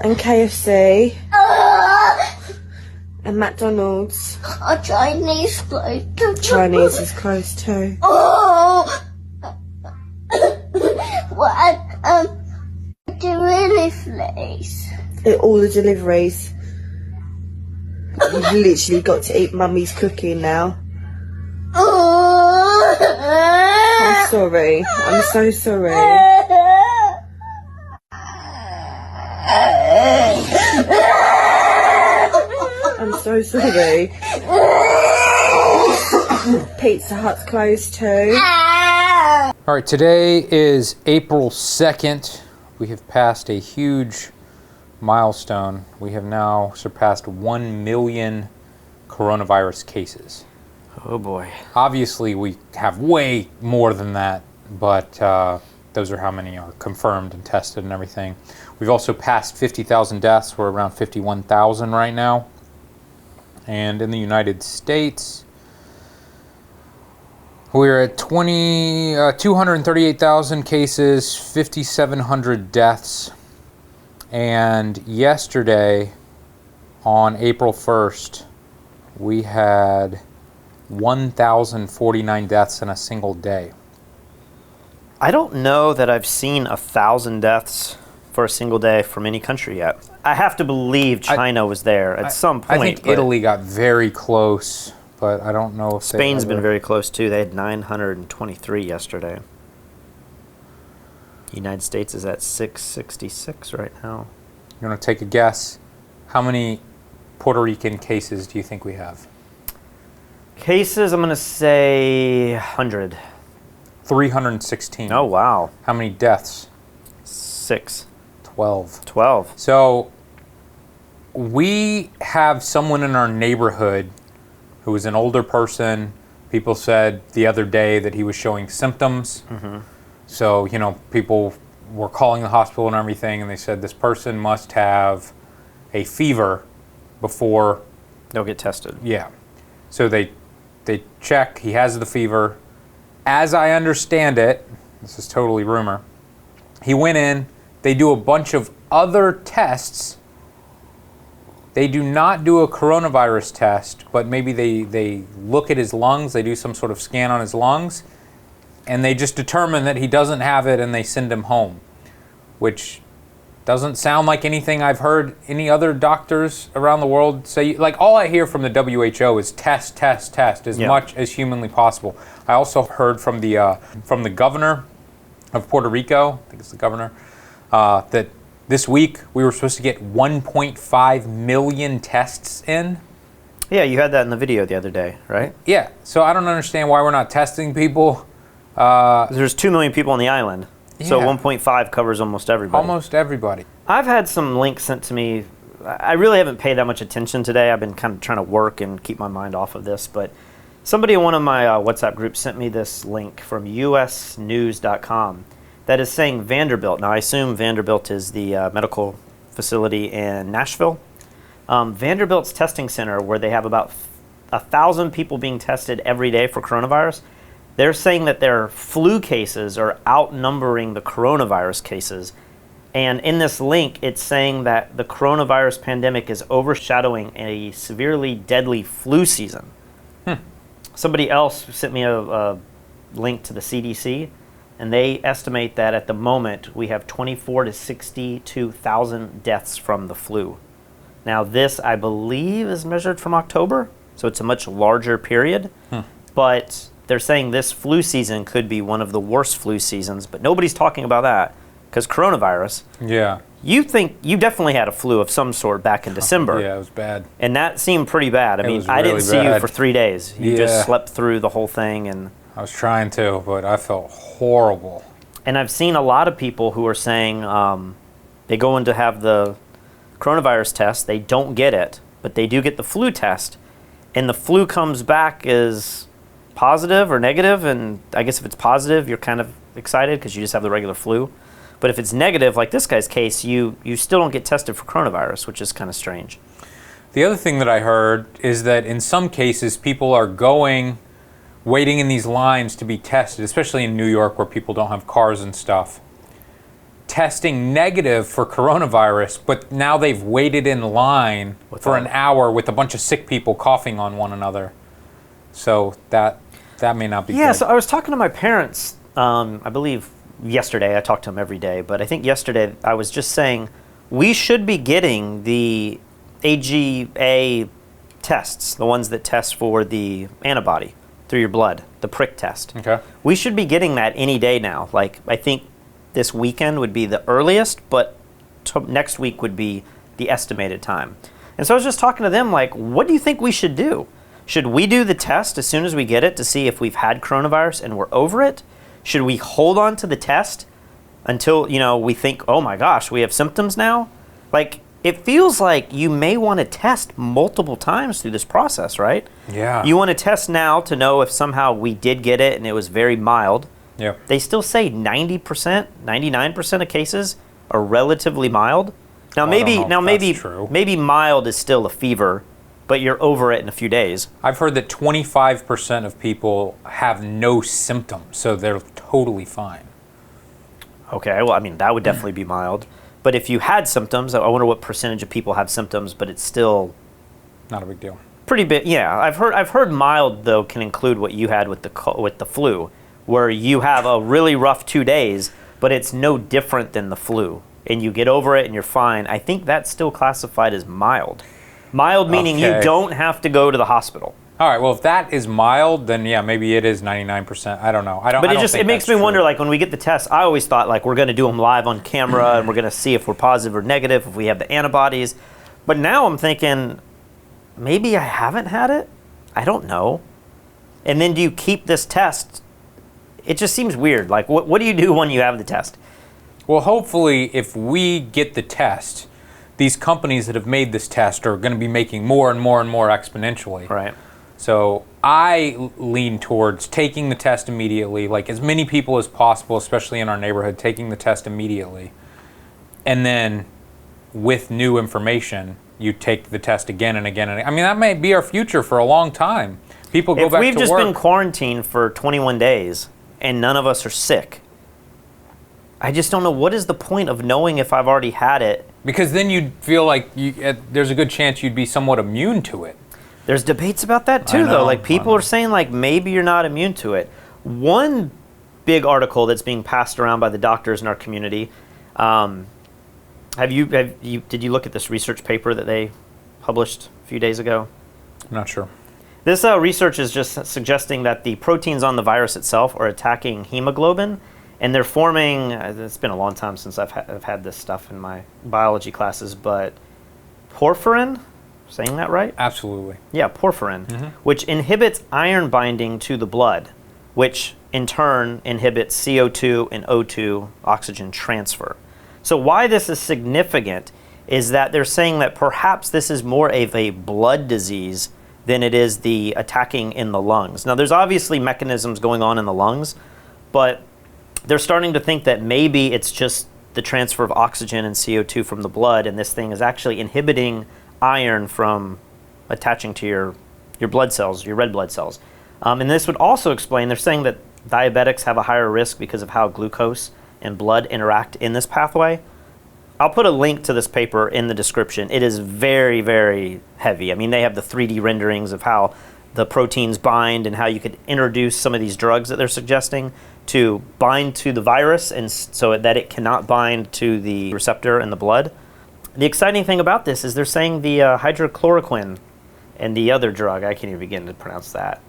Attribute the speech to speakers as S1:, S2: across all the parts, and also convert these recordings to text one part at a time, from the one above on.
S1: and KFC and McDonald's.
S2: Chinese closed.
S1: Chinese is closed too.
S2: Oh! What? Delivery place.
S1: All the deliveries. You've literally got to eat Mummy's cooking now.
S2: Oh!
S1: I'm sorry. I'm so sorry. I'm so sorry. Pizza Hut's closed too.
S3: All right, today is April 2nd. We have passed a huge milestone. We have now surpassed 1 million coronavirus cases.
S4: Oh boy.
S3: Obviously, we have way more than that, but those are how many are confirmed and tested and everything. We've also passed 50,000 deaths. We're around 51,000 right now. And in the United States, we're at 238,000 cases, 5,700 deaths. And yesterday, on April 1st, we had 1,049 deaths in a single day.
S4: I don't know that I've seen 1,000 deaths for a single day from any country yet. I have to believe China was there at some point.
S3: I think Italy got very close, but I don't know if
S4: Spain's been very close too. They had 923 yesterday. United States is at 666 right now.
S3: You want to take a guess? How many Puerto Rican cases do you think we have?
S4: Cases, I'm going to say 100.
S3: 316.
S4: Oh, wow.
S3: How many deaths?
S4: 6.
S3: 12.
S4: 12.
S3: So we have someone in our neighborhood who is an older person. People said the other day that he was showing symptoms. Mm-hmm. So, you know, people were calling the hospital and everything, and they said this person must have a fever before
S4: they'll get tested.
S3: Yeah. So they check, he has the fever. As I understand it, this is totally rumor, he went in, they do a bunch of other tests. They do not do a coronavirus test, but maybe they look at his lungs, they do some sort of scan on his lungs, and they just determine that he doesn't have it and they send him home, which doesn't sound like anything I've heard any other doctors around the world say. Like, all I hear from the WHO is test as much as humanly possible. I also heard from the governor of Puerto Rico, I think it's the governor, that this week we were supposed to get 1.5 million tests in.
S4: Yeah, you had that in the video the other day, right?
S3: Yeah, so I don't understand why we're not testing people.
S4: There's 2 million people on the island. So
S3: Yeah.
S4: 1.5 covers almost everybody.
S3: Almost everybody.
S4: I've had some links sent to me. I really haven't paid that much attention today. I've been kind of trying to work and keep my mind off of this. But somebody in one of my WhatsApp groups sent me this link from usnews.com that is saying Vanderbilt. Now, I assume Vanderbilt is the medical facility in Nashville. Vanderbilt's testing center, where they have about 1,000 people being tested every day for coronavirus, they're saying that their flu cases are outnumbering the coronavirus cases. And in this link, it's saying that the coronavirus pandemic is overshadowing a severely deadly flu season. Somebody else sent me a link to the CDC, and they estimate that at the moment we have 24 to 62,000 deaths from the flu. Now, this, I believe, is measured from October, so it's a much larger period. But they're saying this flu season could be one of the worst flu seasons, but nobody's talking about that because coronavirus.
S3: Yeah.
S4: You definitely had a flu of some sort back in December.
S3: Yeah, it was bad.
S4: And that seemed pretty bad. I mean, I didn't see you for 3 days. You just slept through the whole thing. And
S3: I was trying to, but I felt horrible.
S4: And I've seen a lot of people who are saying they go in to have the coronavirus test, they don't get it, but they do get the flu test, and the flu comes back as positive or negative, and I guess if it's positive, you're kind of excited because you just have the regular flu. But if it's negative, like this guy's case, you still don't get tested for coronavirus, which is kind of strange.
S3: The other thing that I heard is that in some cases, people are waiting in these lines to be tested, especially in New York where people don't have cars and stuff, testing negative for coronavirus, but now they've waited in line for an hour with a bunch of sick people coughing on one another. So that may not be good.
S4: So I was talking to my parents, I believe yesterday. I talk to them every day, but I think yesterday I was just saying we should be getting the AGA tests, the ones that test for the antibody through your blood, the prick test.
S3: Okay.
S4: We should be getting that any day now. Like, I think this weekend would be the earliest, but next week would be the estimated time. And so I was just talking to them, like, what do you think we should do? Should we do the test as soon as we get it to see if we've had coronavirus and we're over it? Should we hold on to the test until, we think, oh my gosh, we have symptoms now? Like, it feels like you may want to test multiple times through this process, right?
S3: Yeah.
S4: You want to test now to know if somehow we did get it and it was very mild.
S3: Yeah.
S4: They still say 90%, 99% of cases are relatively mild. Now maybe mild is still a fever, but you're over it in a few days.
S3: I've heard that 25% of people have no symptoms, so they're totally fine.
S4: Okay, well, I mean, that would definitely be mild. But if you had symptoms, I wonder what percentage of people have symptoms, but it's still
S3: not a big deal.
S4: Pretty big, yeah. I've heard mild though can include what you had with the flu, where you have a really rough 2 days, but it's no different than the flu, and you get over it and you're fine. I think that's still classified as mild. Mild meaning you don't have to go to the hospital.
S3: All right. Well, if that is mild, then yeah, maybe it is 99%. I don't know.
S4: But it makes me wonder. Like when we get the tests, I always thought like we're going to do them live on camera and we're going to see if we're positive or negative, if we have the antibodies. But now I'm thinking maybe I haven't had it. I don't know. And then do you keep this test? It just seems weird. Like what do you do when you have the test?
S3: Well, hopefully, if we get the test, these companies that have made this test are going to be making more and more and more exponentially.
S4: Right.
S3: So I lean towards taking the test immediately, like as many people as possible, especially in our neighborhood, taking the test immediately. And then with new information, you take the test again and again. I mean, that may be our future for a long time. People go back to work.
S4: If we've just been quarantined for 21 days and none of us are sick, I just don't know what is the point of knowing if I've already had it.
S3: Because then you'd feel like there's a good chance you'd be somewhat immune to it.
S4: There's debates about that too, though. Like people are saying, like maybe you're not immune to it. One big article that's being passed around by the doctors in our community. Did you look at this research paper that they published a few days ago?
S3: I'm not sure.
S4: This research is just suggesting that the proteins on the virus itself are attacking hemoglobin, and they're forming. It's been a long time since I've had this stuff in my biology classes, but porphyrin. Saying that right?
S3: Absolutely.
S4: Yeah, porphyrin, which inhibits iron binding to the blood, which in turn inhibits CO2 and O2 oxygen transfer. So why this is significant is that they're saying that perhaps this is more of a blood disease than it is the attacking in the lungs. Now, there's obviously mechanisms going on in the lungs, but they're starting to think that maybe it's just the transfer of oxygen and CO2 from the blood, and this thing is actually inhibiting iron from attaching to your blood cells, your red blood cells. And this would also explain, they're saying that diabetics have a higher risk because of how glucose and blood interact in this pathway. I'll put a link to this paper in the description. It is very, very heavy. I mean, they have the 3D renderings of how the proteins bind and how you could introduce some of these drugs that they're suggesting to bind to the virus and so that it cannot bind to the receptor in the blood. The exciting thing about this is they're saying the hydrochloroquine and the other drug, I can't even begin to pronounce that,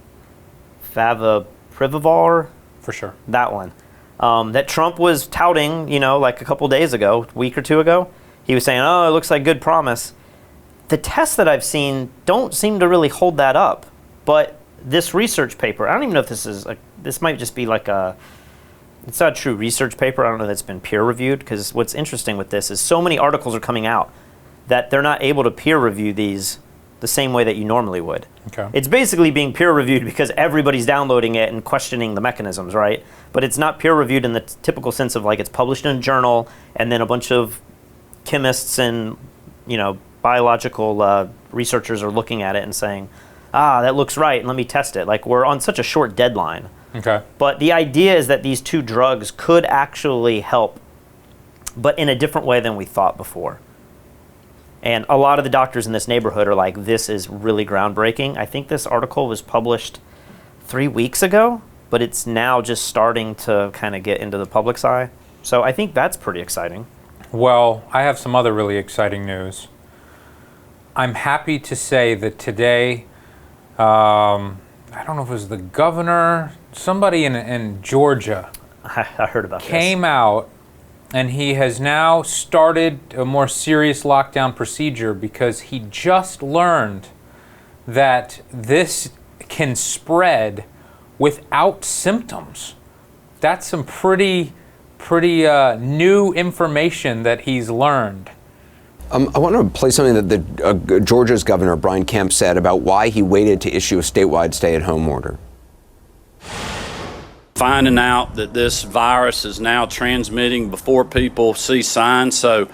S4: favipiravir?
S3: For sure.
S4: That one. That Trump was touting, like a couple days ago, a week or two ago. He was saying, oh, it looks like good promise. The tests that I've seen don't seem to really hold that up. But this research paper, I don't even know if this might just be like it's not a true research paper. I don't know that it's been peer reviewed, because what's interesting with this is so many articles are coming out that they're not able to peer review these the same way that you normally would.
S3: Okay.
S4: It's basically being peer reviewed because everybody's downloading it and questioning the mechanisms, right? But it's not peer reviewed in the typical sense of like it's published in a journal and then a bunch of chemists and biological researchers are looking at it and saying, that looks right, and let me test it. Like we're on such a short deadline.
S3: Okay.
S4: But the idea is that these two drugs could actually help but in a different way than we thought before. And a lot of the doctors in this neighborhood are like, this is really groundbreaking. I think this article was published 3 weeks ago, but it's now just starting to kind of get into the public's eye. So I think that's pretty exciting.
S3: Well, I have some other really exciting news. I'm happy to say that today, I don't know if it was the governor, somebody in Georgia
S4: I heard about
S3: came out, and he has now started a more serious lockdown procedure because he just learned that this can spread without symptoms. That's some pretty new information that he's learned.
S5: I want to play something that Georgia's Governor Brian Kemp said about why he waited to issue a statewide stay-at-home order.
S6: Finding out that this virus is now transmitting before people see signs. So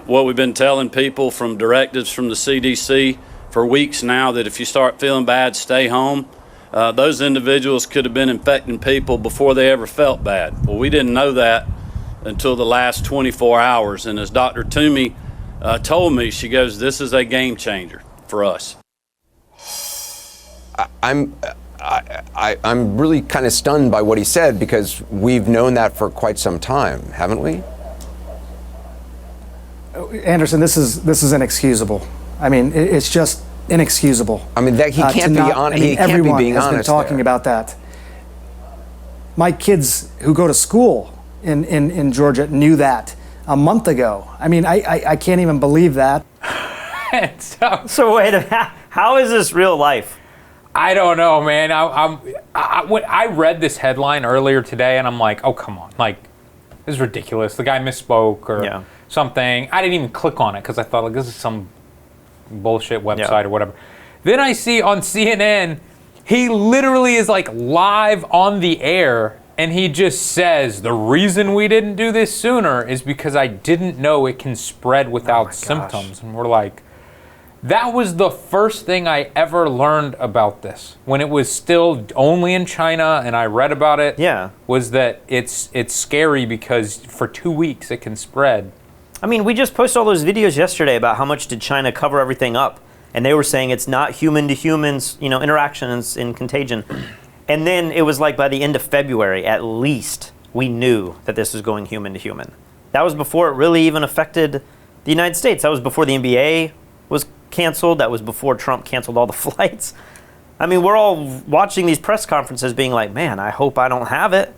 S6: what we've been telling people from directives from the CDC for weeks now, that if you start feeling bad, stay home. Those individuals could have been infecting people before they ever felt bad. Well, we didn't know that until the last 24 hours. And as Dr. Toomey told me, she goes, this is a game changer for us.
S5: I'm really kind of stunned by what he said, because we've known that for quite some time, haven't we?
S7: Anderson, this is inexcusable. I mean, it's just inexcusable.
S5: I mean, that he can't be honest. He can't be being honest. Everyone has been
S7: talking about that. My kids who go to school in Georgia knew that a month ago. I mean, I can't even believe that.
S4: So wait a minute, how is this real life?
S3: I don't know, man. I read this headline earlier today, and I'm like, oh, come on. Like, this is ridiculous. The guy misspoke or something. I didn't even click on it because I thought, like, this is some bullshit website or whatever. Then I see on CNN, he literally is, like, live on the air, and he just says, the reason we didn't do this sooner is because I didn't know it can spread without symptoms. And we're like, that was the first thing I ever learned about this, when it was still only in China, and I read about it.
S4: Yeah,
S3: was that it's scary because for 2 weeks it can spread.
S4: I mean, we just posted all those videos yesterday about how much did China cover everything up, and they were saying it's not human to humans, interactions in contagion. And then it was like by the end of February, at least, we knew that this was going human to human. That was before it really even affected the United States. That was before the NBA was canceled. That was before Trump canceled all the flights. I mean, we're all watching these press conferences being like, man, I hope I don't have it.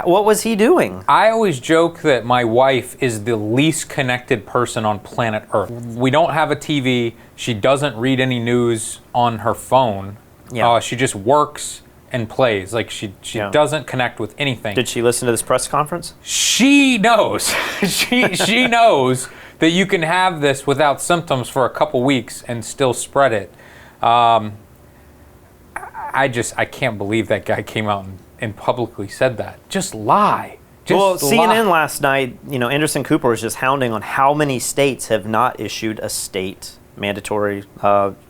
S4: What was he doing?
S3: I always joke that my wife is the least connected person on planet Earth. We don't have a TV. She doesn't read any news on her phone.
S4: Yeah.
S3: She just works and plays. Like, she doesn't connect with anything.
S4: Did she listen to this press conference?
S3: She knows. she knows that you can have this without symptoms for a couple weeks and still spread it. I can't believe that guy came out and publicly said that. Just lie.
S4: CNN last night, Anderson Cooper was just hounding on how many states have not issued a state mandatory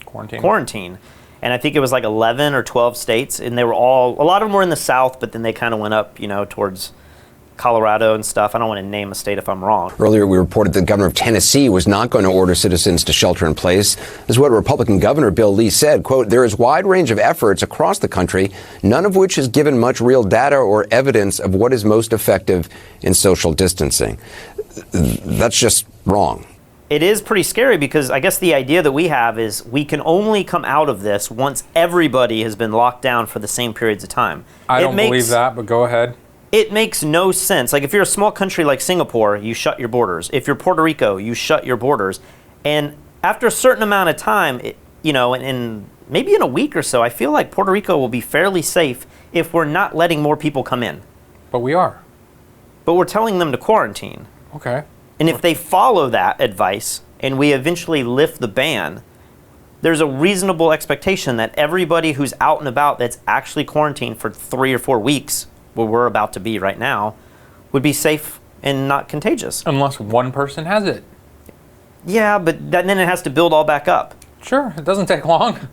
S4: quarantine. And I think it was like 11 or 12 states, and they were a lot of them were in the South, but then they kind of went up, towards Colorado and stuff. I don't want to name a state if I'm wrong.
S5: Earlier, we reported the governor of Tennessee was not going to order citizens to shelter in place. This is what Republican Governor Bill Lee said, quote, "There is wide range of efforts across the country, none of which has given much real data or evidence of what is most effective in social distancing." That's just wrong.
S4: It is pretty scary because I guess the idea that we have is we can only come out of this once everybody has been locked down for the same periods of time.
S3: I don't believe that, but go ahead.
S4: It makes no sense. Like, if you're a small country like Singapore, you shut your borders. If you're Puerto Rico, you shut your borders. And after a certain amount of time, in maybe in a week or so, I feel like Puerto Rico will be fairly safe if we're not letting more people come in.
S3: But we are.
S4: But we're telling them to quarantine.
S3: Okay.
S4: And if they follow that advice and we eventually lift the ban, there's a reasonable expectation that everybody who's out and about that's actually quarantined for 3 or 4 weeks, where we're about to be right now, would be safe and not contagious.
S3: Unless one person has it.
S4: Yeah, but then it has to build all back up.
S3: Sure, it doesn't take long.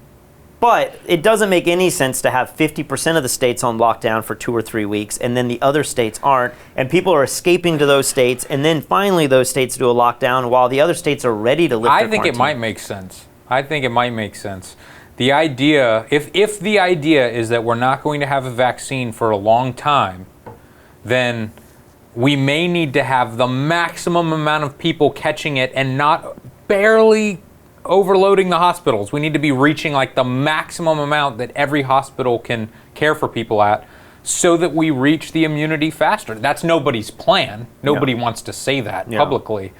S4: But it doesn't make any sense to have 50% of the states on lockdown for 2 or 3 weeks, and then the other states aren't, and people are escaping to those states, and then finally those states do a lockdown while the other states are ready to lift their
S3: I think it might make sense. I think it might make sense. The idea, if the idea is that we're not going to have a vaccine for a long time, then we may need to have the maximum amount of people catching it and not barely overloading the hospitals. We need to be reaching like the maximum amount that every hospital can care for people at so that we reach the immunity faster. That's nobody's plan. Nobody wants to say that publicly.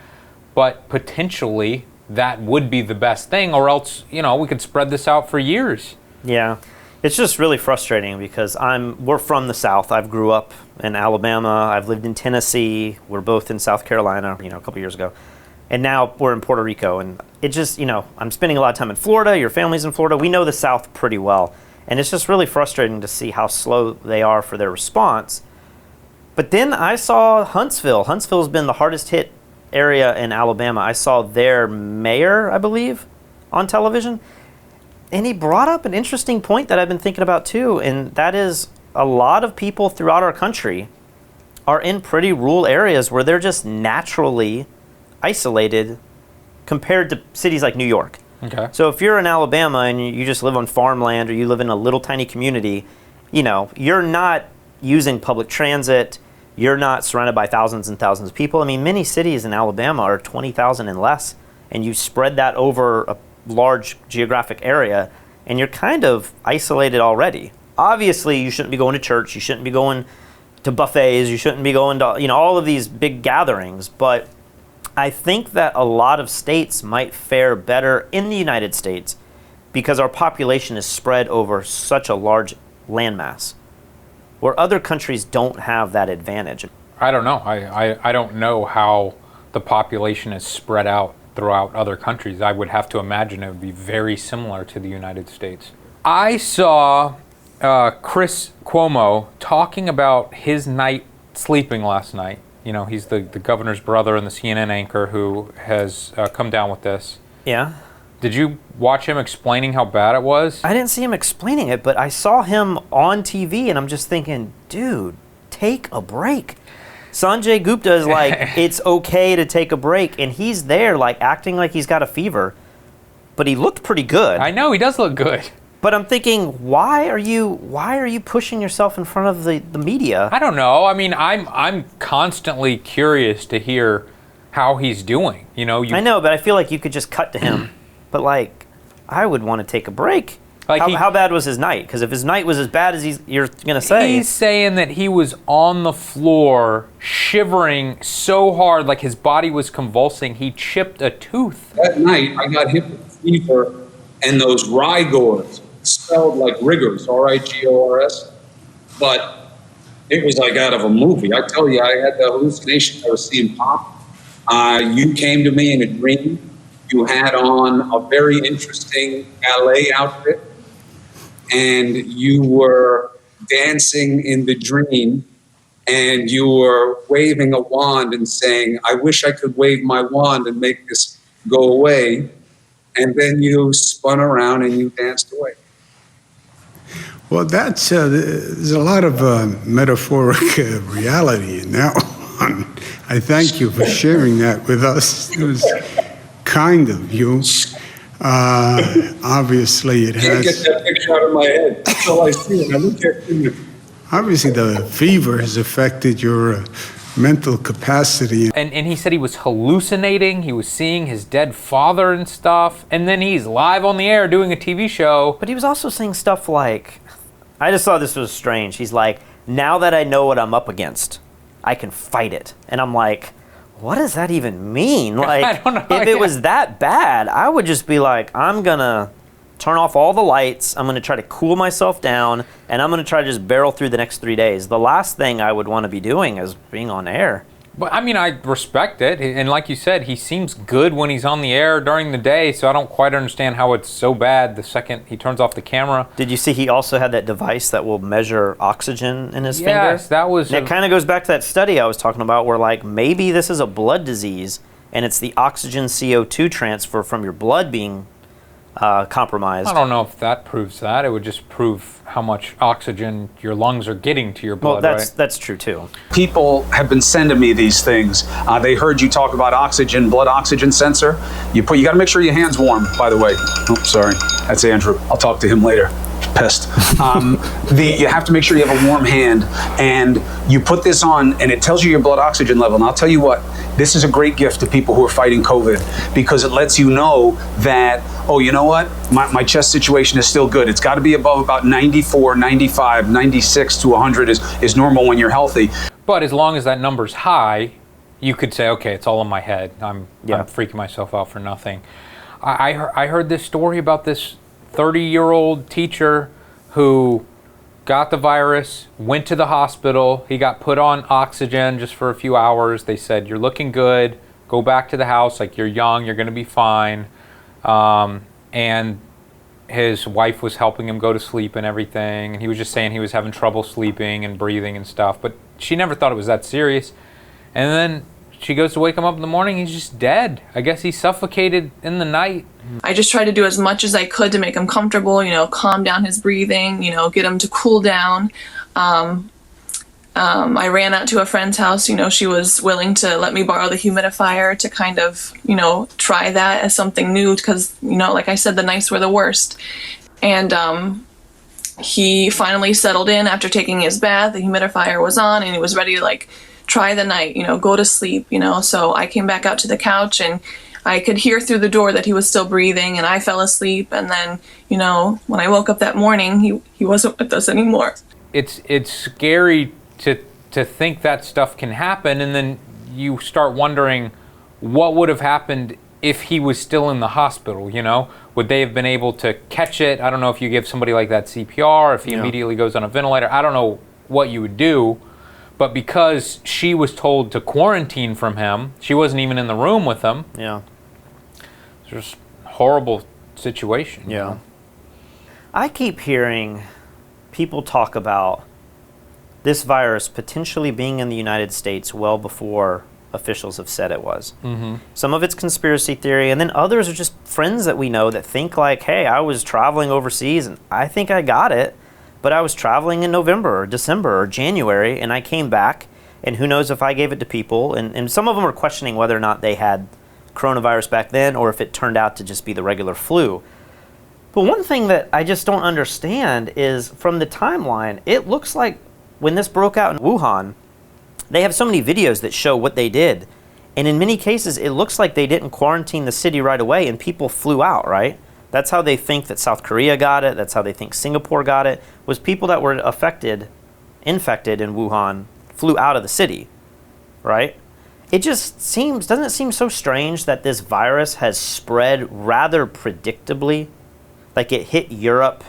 S3: But potentially that would be the best thing, or else, you know, we could spread this out for years.
S4: Yeah. It's just really frustrating because we're from the South. I grew up in Alabama. I've lived in Tennessee. We're both in South Carolina, a couple years ago. And now we're in Puerto Rico. And it just, I'm spending a lot of time in Florida. Your family's in Florida. We know the South pretty well. And it's just really frustrating to see how slow they are for their response. But then I saw Huntsville. Huntsville's been the hardest hit area in Alabama. I saw their mayor, I believe, on television. And he brought up an interesting point that I've been thinking about too. And that is a lot of people throughout our country are in pretty rural areas where they're just naturally isolated compared to cities like New York.
S3: Okay.
S4: So if you're in Alabama and you just live on farmland or you live in a little tiny community, you're not using public transit, you're not surrounded by thousands and thousands of people. I mean, many cities in Alabama are 20,000 and less, and you spread that over a large geographic area, and you're kind of isolated already. Obviously, you shouldn't be going to church, you shouldn't be going to buffets, you shouldn't be going to, all of these big gatherings, but I think that a lot of states might fare better in the United States because our population is spread over such a large landmass, where other countries don't have that advantage.
S3: I don't know. I don't know how the population is spread out throughout other countries. I would have to imagine it would be very similar to the United States. I saw Chris Cuomo talking about his night sleeping last night. He's the governor's brother and the CNN anchor who has come down with this.
S4: Yeah.
S3: Did you watch him explaining how bad it was?
S4: I didn't see him explaining it, but I saw him on TV, and I'm just thinking, dude, take a break. Sanjay Gupta is like, it's okay to take a break, and he's there like acting like he's got a fever, but he looked pretty good.
S3: I know, he does look good.
S4: But I'm thinking, why are you pushing yourself in front of the media?
S3: I don't know. I mean, I'm constantly curious to hear how he's doing. I
S4: know, but I feel like you could just cut to him. But I would want to take a break. How bad was his night? Because if his night was as bad as you're gonna say,
S3: he's saying that he was on the floor shivering so hard, like his body was convulsing. He chipped a tooth.
S8: That night, I got hit with fever and those rigors. Spelled like rigors, R-I-G-O-R-S, but it was like out of a movie. I tell you, I had the hallucination. I was seeing pop. You came to me in a dream. You had on a very interesting ballet outfit, and you were dancing in the dream, and you were waving a wand and saying, I wish I could wave my wand and make this go away. And then you spun around and you danced away.
S9: Well, there's a lot of metaphoric reality in that one. I thank you for sharing that with us. It was kind of you. Obviously, it
S8: I can't
S9: has.
S8: get that picture out of my head. That's all I see when I look at you.
S9: Obviously, the fever has affected your mental capacity.
S3: And he said he was hallucinating. He was seeing his dead father and stuff. And then he's live on the air doing a TV show.
S4: But he was also saying stuff like, I just thought this was strange. He's like, now that I know what I'm up against, I can fight it. And I'm like, what does that even mean? Like,
S3: I don't know.
S4: If it was that bad, I would just be like, I'm gonna turn off all the lights, I'm gonna try to cool myself down, and I'm gonna try to just barrel through the next 3 days. The last thing I would want to be doing is being on air.
S3: But I mean, I respect it. And like you said, he seems good when he's on the air during the day, so I don't quite understand how it's so bad the second he turns off the camera.
S4: Did you see he also had that device that will measure oxygen in his finger?
S3: Yes, that was...
S4: And it kind of goes back to that study I was talking about where like maybe this is a blood disease and it's the oxygen CO2 transfer from your blood being compromised.
S3: I don't know if that proves that. It would just prove how much oxygen your lungs are getting to your blood,
S4: Well,
S3: right?
S4: that's true too.
S10: People have been sending me these things. They heard you talk about oxygen, blood oxygen sensor. You got to make sure your hand's warm, by the way. Oh, sorry. That's Andrew. I'll talk to him later. Pissed. You have to make sure you have a warm hand, and you put this on, and it tells you your blood oxygen level. And I'll tell you what, this is a great gift to people who are fighting COVID, because it lets you know that, oh, you know what? My chest situation is still good. It's got to be above about 94, 95, 96 to 100 is normal when you're healthy.
S3: But as long as that number's high, you could say, okay, it's all in my head. I'm freaking myself out for nothing. I heard this story about this 30-year-old teacher who got the virus, went to the hospital. He got put on oxygen just for a few hours. They said, you're looking good. Go back to the house. Like, you're young. You're going to be fine. And his wife was helping him go to sleep and everything. And he was just saying he was having trouble sleeping and breathing and stuff. But she never thought it was that serious. And then she goes to wake him up in the morning. He's just dead. I guess he suffocated in the night.
S11: I just tried to do as much as I could to make him comfortable, calm down his breathing, get him to cool down. I ran out to a friend's house. She was willing to let me borrow the humidifier to kind of, try that as something new because, like I said, the nights were the worst. And he finally settled in after taking his bath. The humidifier was on and he was ready to try the night, go to sleep, So I came back out to the couch and I could hear through the door that he was still breathing, and I fell asleep. And then, when I woke up that morning, he wasn't with us anymore.
S3: It's scary to think that stuff can happen, and then you start wondering what would have happened if he was still in the hospital. Would they have been able to catch it? I don't know if you give somebody like that CPR, if he immediately goes on a ventilator. I don't know what you would do. But because she was told to quarantine from him, she wasn't even in the room with him.
S4: Yeah.
S3: It's just a horrible situation.
S4: Yeah. I keep hearing people talk about this virus potentially being in the United States well before officials have said it was. Mm-hmm. Some of it's conspiracy theory, and then others are just friends that we know that think like, hey, I was traveling overseas and I think I got it. But I was traveling in November or December or January, and I came back, and who knows if I gave it to people. And some of them are questioning whether or not they had coronavirus back then or if it turned out to just be the regular flu. But one thing that I just don't understand is from the timeline, it looks like when this broke out in Wuhan, they have so many videos that show what they did. And in many cases, it looks like they didn't quarantine the city right away, and people flew out, right? That's how they think that South Korea got it. That's how they think Singapore got it, was people that were infected in Wuhan flew out of the city, right? It just doesn't it seem so strange that this virus has spread rather predictably? Like it hit Europe,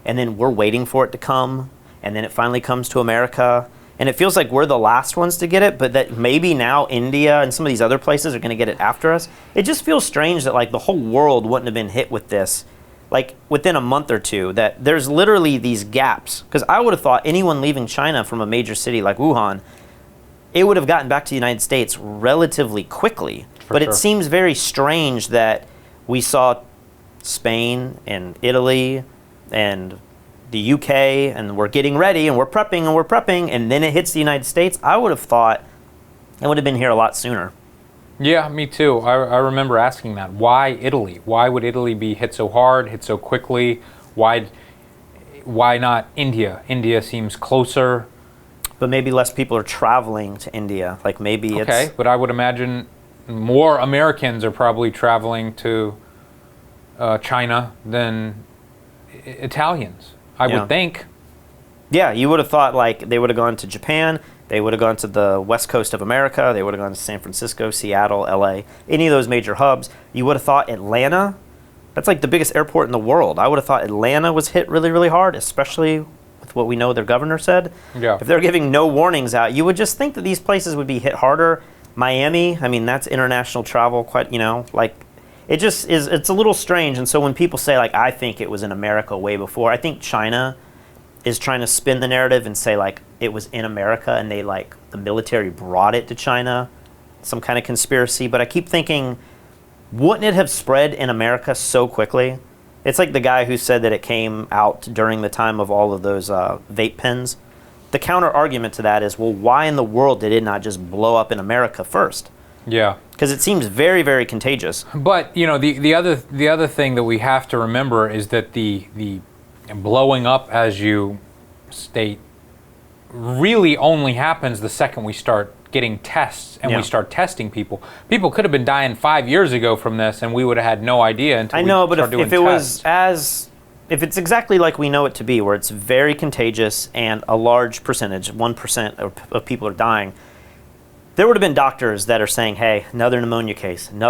S4: and then we're waiting for it to come, and then it finally comes to America. And it feels like we're the last ones to get it, but that maybe now India and some of these other places are going to get it after us. It just feels strange that the whole world wouldn't have been hit with this within a month or two, that there's literally these gaps. Because I would have thought anyone leaving China from a major city like Wuhan, it would have gotten back to the United States relatively quickly. But it seems very strange that we saw Spain and Italy and the UK, and we're getting ready, and we're prepping, and then it hits the United States. I would have thought it would have been here a lot sooner.
S3: Yeah, me too. I remember asking that. Why Italy? Why would Italy be hit so hard, hit so quickly? Why not India? India seems closer.
S4: But maybe less people are traveling to India.
S3: Okay, but I would imagine more Americans are probably traveling to China than Italians. I would think.
S4: Yeah, you would have thought they would have gone to Japan, they would have gone to the west coast of America, they would have gone to San Francisco, Seattle, LA, any of those major hubs. You would have thought Atlanta, that's the biggest airport in the world. I would have thought Atlanta was hit really, really hard, especially with what we know their governor said. Yeah. If they're giving no warnings out, you would just think that these places would be hit harder. Miami, that's international travel, it just is, it's a little strange. And so when people say I think it was in America way before, I think China is trying to spin the narrative and say it was in America and they the military brought it to China, some kind of conspiracy. But I keep thinking, wouldn't it have spread in America so quickly? It's like the guy who said that it came out during the time of all of those vape pens. The counter argument to that is, well, why in the world did it not just blow up in America first?
S3: Yeah.
S4: Because it seems very, very contagious.
S3: But the other thing that we have to remember is that the blowing up, as you state, really only happens the second we start getting tests and we start testing people. People could have been dying 5 years ago from this, and we would have had no idea until
S4: I know, but
S3: start doing
S4: if it
S3: tests.
S4: if it's exactly like we know it to be, where it's very contagious and a large percentage, 1% of people are dying, there would have been doctors that are saying, hey, another pneumonia case.
S3: Yeah.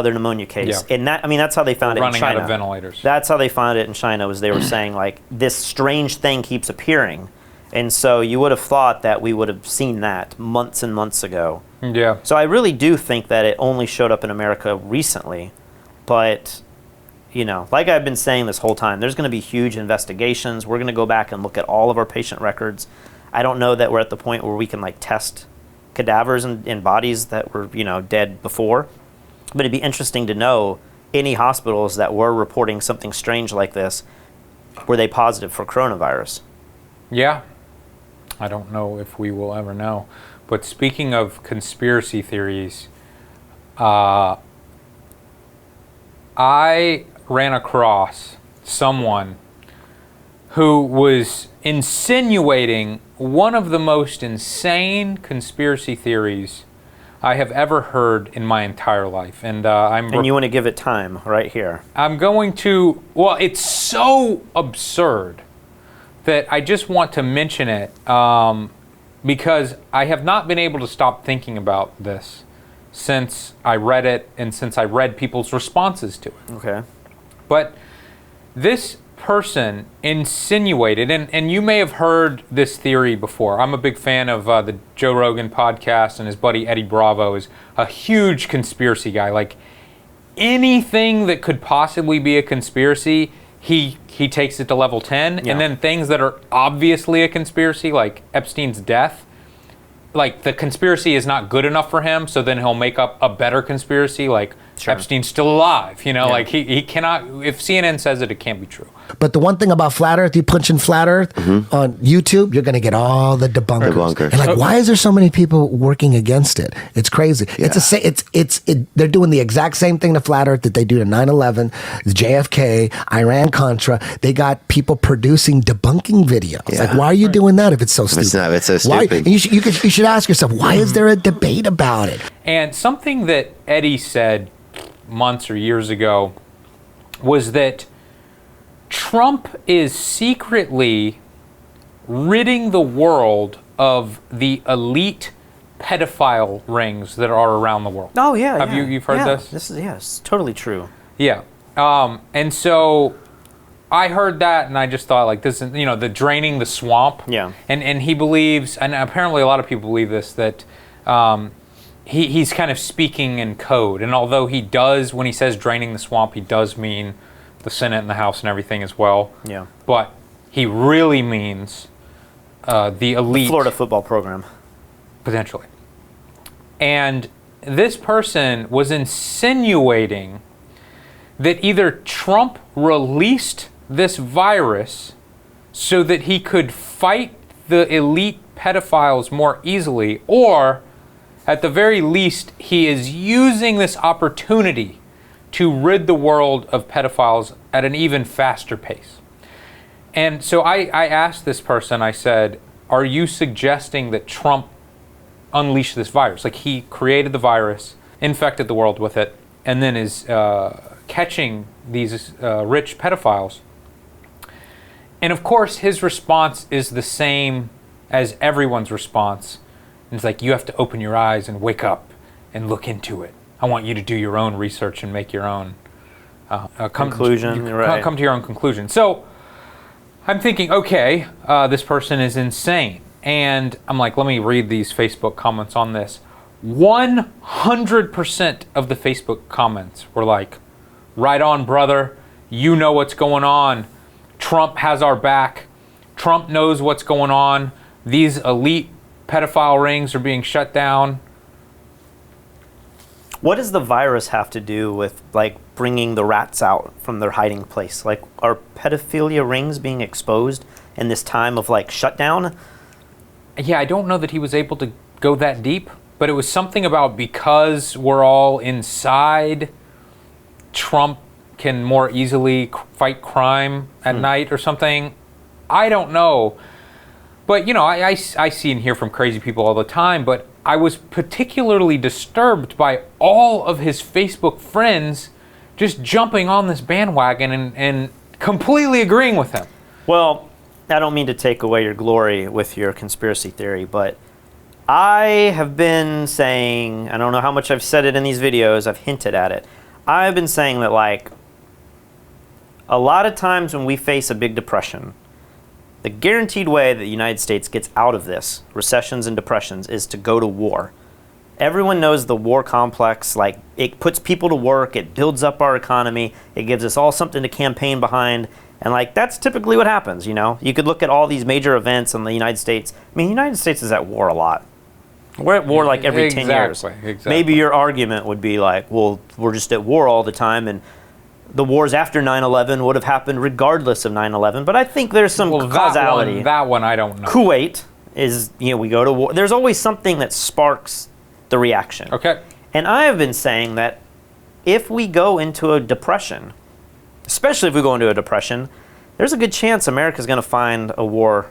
S4: And that's how they found it in China.
S3: Running out of ventilators.
S4: That's how they found it in China, was they were saying, like, this strange thing keeps appearing. And so you would have thought that we would have seen that months and months ago.
S3: Yeah.
S4: So I really do think that it only showed up in America recently. But, like I've been saying this whole time, there's going to be huge investigations. We're going to go back and look at all of our patient records. I don't know that we're at the point where we can, like, test cadavers in bodies that were, dead before. But it'd be interesting to know any hospitals that were reporting something strange like this, were they positive for coronavirus?
S3: Yeah. I don't know if we will ever know. But speaking of conspiracy theories, I ran across someone who was insinuating one of the most insane conspiracy theories I have ever heard in my entire life. And
S4: And you want to give it time right here.
S3: I'm going to, well, it's so absurd that I just want to mention it because I have not been able to stop thinking about this since I read it and since I read people's responses to it.
S4: Okay.
S3: But this person insinuated, and you may have heard this theory before. I'm a big fan of the Joe Rogan podcast, and his buddy Eddie Bravo is a huge conspiracy guy. Like, anything that could possibly be a conspiracy, he takes it to level 10.
S4: Yeah.
S3: And then things that are obviously a conspiracy, like Epstein's death, like, the conspiracy is not good enough for him, so then he'll make up a better conspiracy, like Epstein's still alive. Like, he cannot, if CNN says it, it can't be true.
S12: But the one thing about Flat Earth, you punch in Flat Earth on YouTube, you're going to get all the debunkers. And like, why is there so many people working against it? It's crazy.
S13: Yeah.
S12: They're doing the exact same thing to Flat Earth that they do to 9/11, JFK, Iran-Contra. They got people producing debunking videos.
S13: Yeah.
S12: Like, why are you doing that if it's so stupid?
S13: It's so
S12: Why?
S13: stupid.
S12: And you should ask yourself, why is there a debate about it?
S3: And something that Eddie said months or years ago was that Trump is secretly ridding the world of the elite pedophile rings that are around the world.
S4: Oh, yeah.
S3: Have you've heard this?
S4: It's totally true.
S3: Yeah. And so I heard that, and I just thought, like, this is, the draining the swamp.
S4: Yeah.
S3: And he believes, and apparently a lot of people believe this, that he's kind of speaking in code. And although he does, when he says draining the swamp, he does mean the Senate and the House and everything as well.
S4: Yeah.
S3: But he really means the elite.
S4: The Florida football program.
S3: Potentially. And this person was insinuating that either Trump released this virus so that he could fight the elite pedophiles more easily, or at the very least, he is using this opportunity to rid the world of pedophiles at an even faster pace. And so I asked this person, I said, are you suggesting that Trump unleashed this virus? Like, he created the virus, infected the world with it, and then is catching these rich pedophiles. And of course, his response is the same as everyone's response. And it's like, you have to open your eyes and wake up and look into it. I want you to do your own research and make your own
S4: conclusion. Right.
S3: Come to your own conclusion. So I'm thinking, okay, this person is insane. And I'm like, let me read these Facebook comments on this. 100% of the Facebook comments were like, right on, brother. You know what's going on. Trump has our back. Trump knows what's going on. These elite pedophile rings are being shut down.
S4: What does the virus have to do with like bringing the rats out from their hiding place? Like, are pedophilia rings being exposed in this time of like shutdown?
S3: Yeah, I don't know that he was able to go that deep, but it was something about because we're all inside, Trump can more easily fight crime at night or something. I don't know. But, you know, I see and hear from crazy people all the time, but I was particularly disturbed by all of his Facebook friends just jumping on this bandwagon and completely agreeing with him.
S4: Well, I don't mean to take away your glory with your conspiracy theory, but I have been saying, I don't know how much I've said it in these videos, I've hinted at it. I've been saying that, like, a lot of times when we face a big depression, the guaranteed way that the United States gets out of this, recessions and depressions, is to go to war. Everyone knows the war complex, like, it puts people to work, it builds up our economy, it gives us all something to campaign behind, and like, that's typically what happens, you know? You could look at all these major events in the United States. I mean, the United States is at war a lot. We're at war like every 10 years.
S3: Exactly.
S4: Maybe your argument would be like, well, we're just at war all the time, and the wars after 9/11 would have happened regardless of 9/11. But I think there's some causality.
S3: That one I don't know.
S4: Kuwait is, you know, we go to war. There's always something that sparks the reaction.
S3: Okay.
S4: And I have been saying that if we go into a depression, especially if we go into a depression, there's a good chance America's going to find a war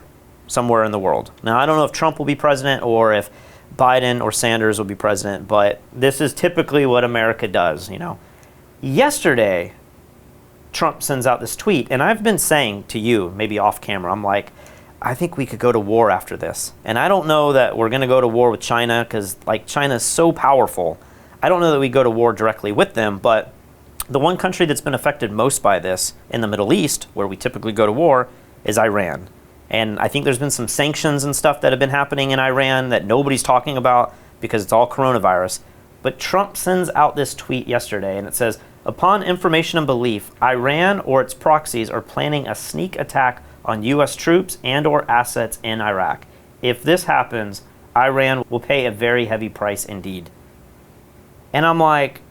S4: somewhere in the world. Now, I don't know if Trump will be president or if Biden or Sanders will be president, but this is typically what America does, you know. Yesterday, Trump sends out this tweet, and I've been saying to you, maybe off camera, I'm like, I think we could go to war after this. And I don't know that we're going to go to war with China because, like, China is so powerful. I don't know that we go to war directly with them, but the one country that's been affected most by this in the Middle East, where we typically go to war, is Iran. And I think there's been some sanctions and stuff that have been happening in Iran that nobody's talking about because it's all coronavirus. But Trump sends out this tweet yesterday, and it says, upon information and belief, Iran or its proxies are planning a sneak attack on U.S. troops and or assets in Iraq. If this happens, Iran will pay a very heavy price indeed. And I'm like,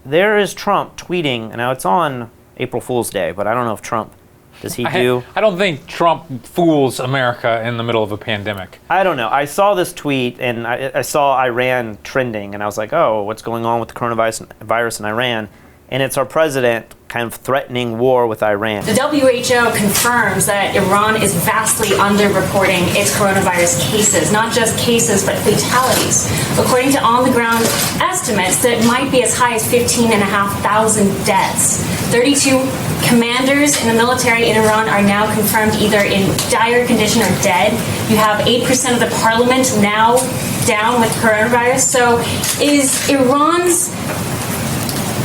S4: there is Trump tweeting, and now it's on April Fool's Day, but I don't know if Trump, does he do?
S3: I don't think Trump fools America in the middle of a pandemic.
S4: I don't know. I saw this tweet, and I saw Iran trending, and I was like, oh, what's going on with the coronavirus in Iran? And it's our president kind of threatening war with Iran.
S13: The WHO confirms that Iran is vastly underreporting its coronavirus cases, not just cases, but fatalities. According to on-the-ground estimates, that might be as high as 15,500 deaths. 32 commanders in the military in Iran are now confirmed either in dire condition or dead. You have 8% of the parliament now down with coronavirus. So is Iran's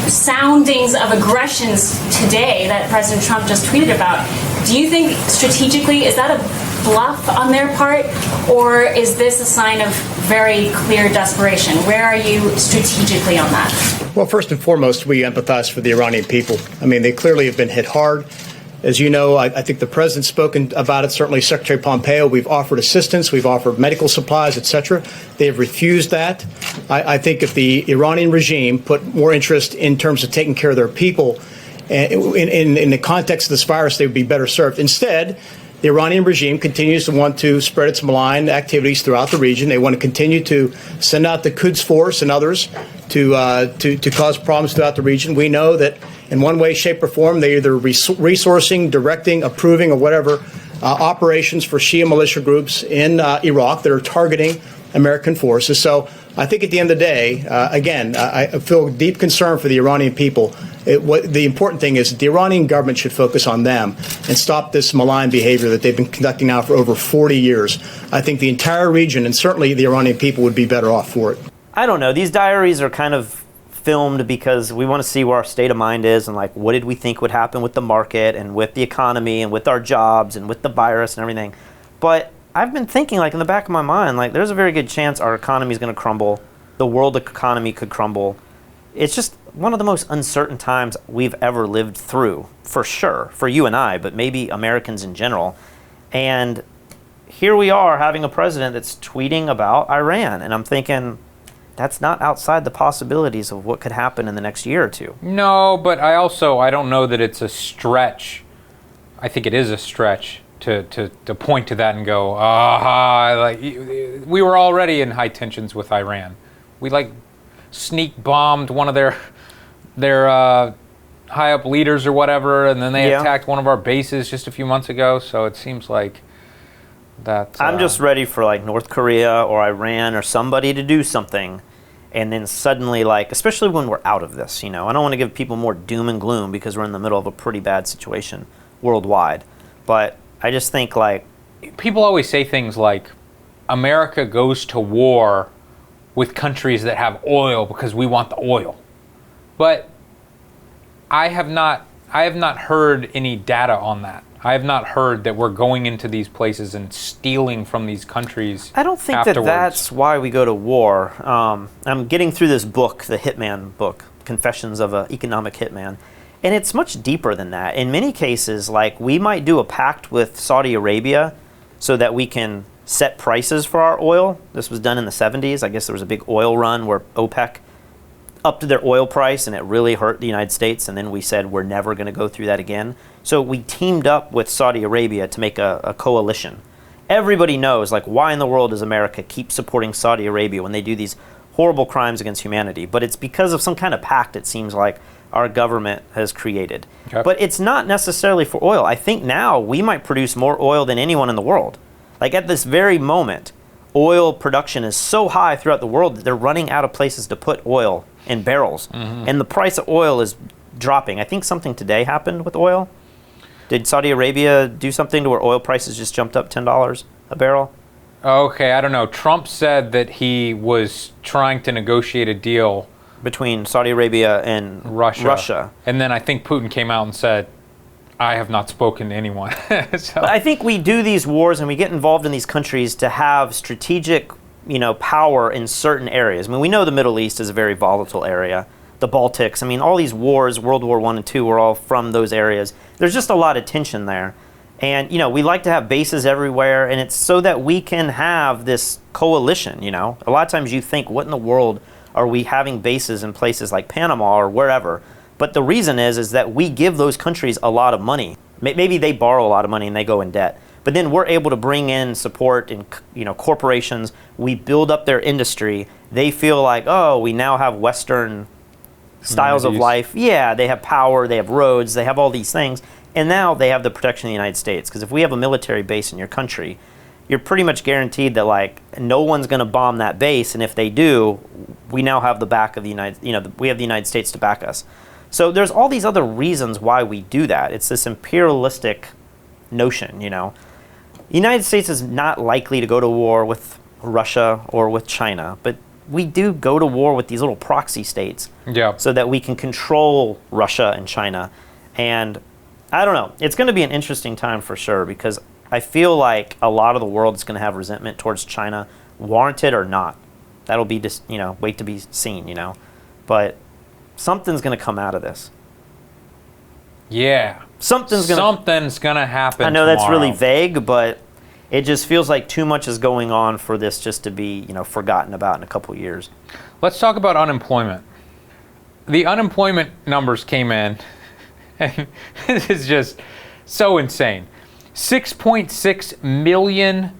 S13: soundings of aggressions today that President Trump just tweeted about, do you think strategically, is that a bluff on their part, or is this a sign of very clear desperation? Where are you strategically on that?
S14: Well, first and foremost, we empathize for the Iranian people. I mean, they clearly have been hit hard. As you know, I think the president's spoken about it. Certainly Secretary Pompeo, we've offered assistance, we've offered medical supplies, et cetera. They have refused that. I think if the Iranian regime put more interest in terms of taking care of their people in the context of this virus, they would be better served. Instead, the Iranian regime continues to want to spread its malign activities throughout the region. They want to continue to send out the Quds Force and others to cause problems throughout the region. We know that in one way, shape, or form, they're either resourcing, directing, approving, or whatever operations for Shia militia groups in Iraq that are targeting American forces. So I think at the end of the day, again, I feel deep concern for the Iranian people. The important thing is that the Iranian government should focus on them and stop this malign behavior that they've been conducting now for over 40 years. I think the entire region, and certainly the Iranian people, would be better off for it.
S4: I don't know. These diaries are kind of filmed because we want to see where our state of mind is and, like, what did we think would happen with the market and with the economy and with our jobs and with the virus and everything. But I've been thinking, like, in the back of my mind, like, there's a very good chance our economy is going to crumble. The world economy could crumble. It's just one of the most uncertain times we've ever lived through, for sure, for you and I, but maybe Americans in general. And here we are having a president that's tweeting about Iran. And I'm thinking, that's not outside the possibilities of what could happen in the next year or two.
S3: No, but I don't know that it's a stretch. I think it is a stretch to point to that and go, like we were already in high tensions with Iran. We like sneak bombed one of their high up leaders or whatever, and then they attacked one of our bases just a few months ago. So it seems like that.
S4: I'm just ready for like North Korea or Iran or somebody to do something, and then suddenly, like, especially when we're out of this, I don't want to give people more doom and gloom because we're in the middle of a pretty bad situation worldwide. But I just think, like,
S3: people always say things like America goes to war with countries that have oil because we want the oil. But I have not heard any data on that. I have not heard that we're going into these places and stealing from these countries.
S4: I don't think
S3: afterwards.
S4: that's why we go to war. I'm getting through this book, the Hitman book, Confessions of an Economic Hitman, and it's much deeper than that. In many cases, like, we might do a pact with Saudi Arabia so that we can set prices for our oil. This was done in the 70s. I guess there was a big oil run where OPEC upped their oil price, and it really hurt the United States, and then we said we're never going to go through that again. So we teamed up with Saudi Arabia to make a coalition. Everybody knows, like, why in the world does America keep supporting Saudi Arabia when they do these horrible crimes against humanity? But it's because of some kind of pact, it seems like, our government has created. Okay. But it's not necessarily for oil. I think now we might produce more oil than anyone in the world. Like, at this very moment, oil production is so high throughout the world that they're running out of places to put oil in barrels. Mm-hmm. And the price of oil is dropping. I think something today happened with oil. Did Saudi Arabia do something to where oil prices just jumped up $10 a barrel?
S3: Okay, I don't know. Trump said that he was trying to negotiate a deal
S4: between Saudi Arabia and Russia.
S3: And then I think Putin came out and said, I have not spoken to anyone.
S4: So. I think we do these wars and we get involved in these countries to have strategic, power in certain areas. I mean, we know the Middle East is a very volatile area. The Baltics, I mean, all these wars, World War I and II, were all from those areas. There's just a lot of tension there. And, we like to have bases everywhere, and it's so that we can have this coalition, A lot of times you think, what in the world are we having bases in places like Panama or wherever? But the reason is that we give those countries a lot of money. Maybe they borrow a lot of money and they go in debt. But then we're able to bring in support and, corporations. We build up their industry. They feel like, oh, we now have Western styles of life. Yeah, they have power, they have roads, they have all these things. And now they have the protection of the United States. Because if we have a military base in your country, you're pretty much guaranteed that, like, no one's going to bomb that base. And if they do, we now have the back of the we have the United States to back us. So there's all these other reasons why we do that. It's this imperialistic notion, The United States is not likely to go to war with Russia or with China, but we do go to war with these little proxy states so that we can control Russia and China. And I don't know. It's going to be an interesting time for sure, because I feel like a lot of the world is going to have resentment towards China, warranted or not. That'll be just, wait to be seen, But something's going to come out of this.
S3: Yeah. Something's going to happen.
S4: I know
S3: tomorrow.
S4: That's really vague, but it just feels like too much is going on for this just to be, forgotten about in a couple of years.
S3: Let's talk about unemployment. The unemployment numbers came in, and this is just so insane. 6.6 million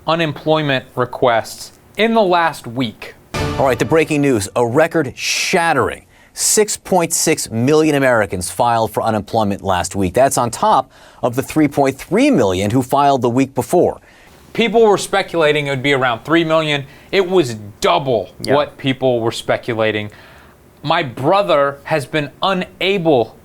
S3: unemployment requests in the last week.
S15: All right, the breaking news, a record-shattering 6.6 million Americans filed for unemployment last week. That's on top of the 3.3 million who filed the week before.
S3: People were speculating it would be around 3 million. It was double what people were speculating. My brother has been unable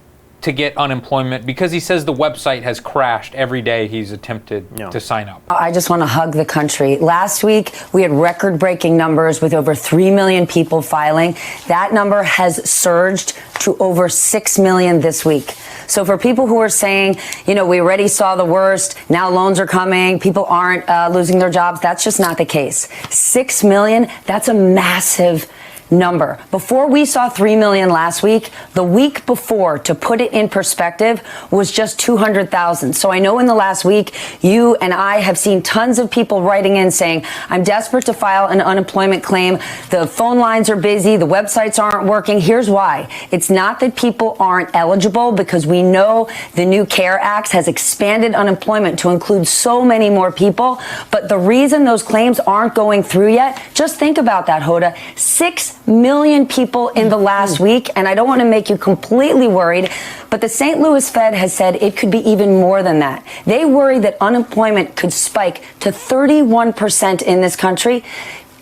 S3: to get unemployment because he says the website has crashed every day he's attempted to sign up.
S16: I just want to hug the country. Last week, we had record-breaking numbers with over 3 million people filing. That number has surged to over 6 million this week. So for people who are saying, we already saw the worst, now loans are coming, people aren't losing their jobs, that's just not the case. 6 million, that's a massive number. Before we saw 3 million last week, the week before, to put it in perspective, was just 200,000. So I know in the last week, you and I have seen tons of people writing in saying, I'm desperate to file an unemployment claim. The phone lines are busy. The websites aren't working. Here's why. It's not that people aren't eligible, because we know the new CARE Act has expanded unemployment to include so many more people. But the reason those claims aren't going through yet, just think about that, Hoda. 6 million people in the last week, and I don't want to make you completely worried, but the St. Louis Fed has said it could be even more than that. They worry that unemployment could spike to 31% in this country.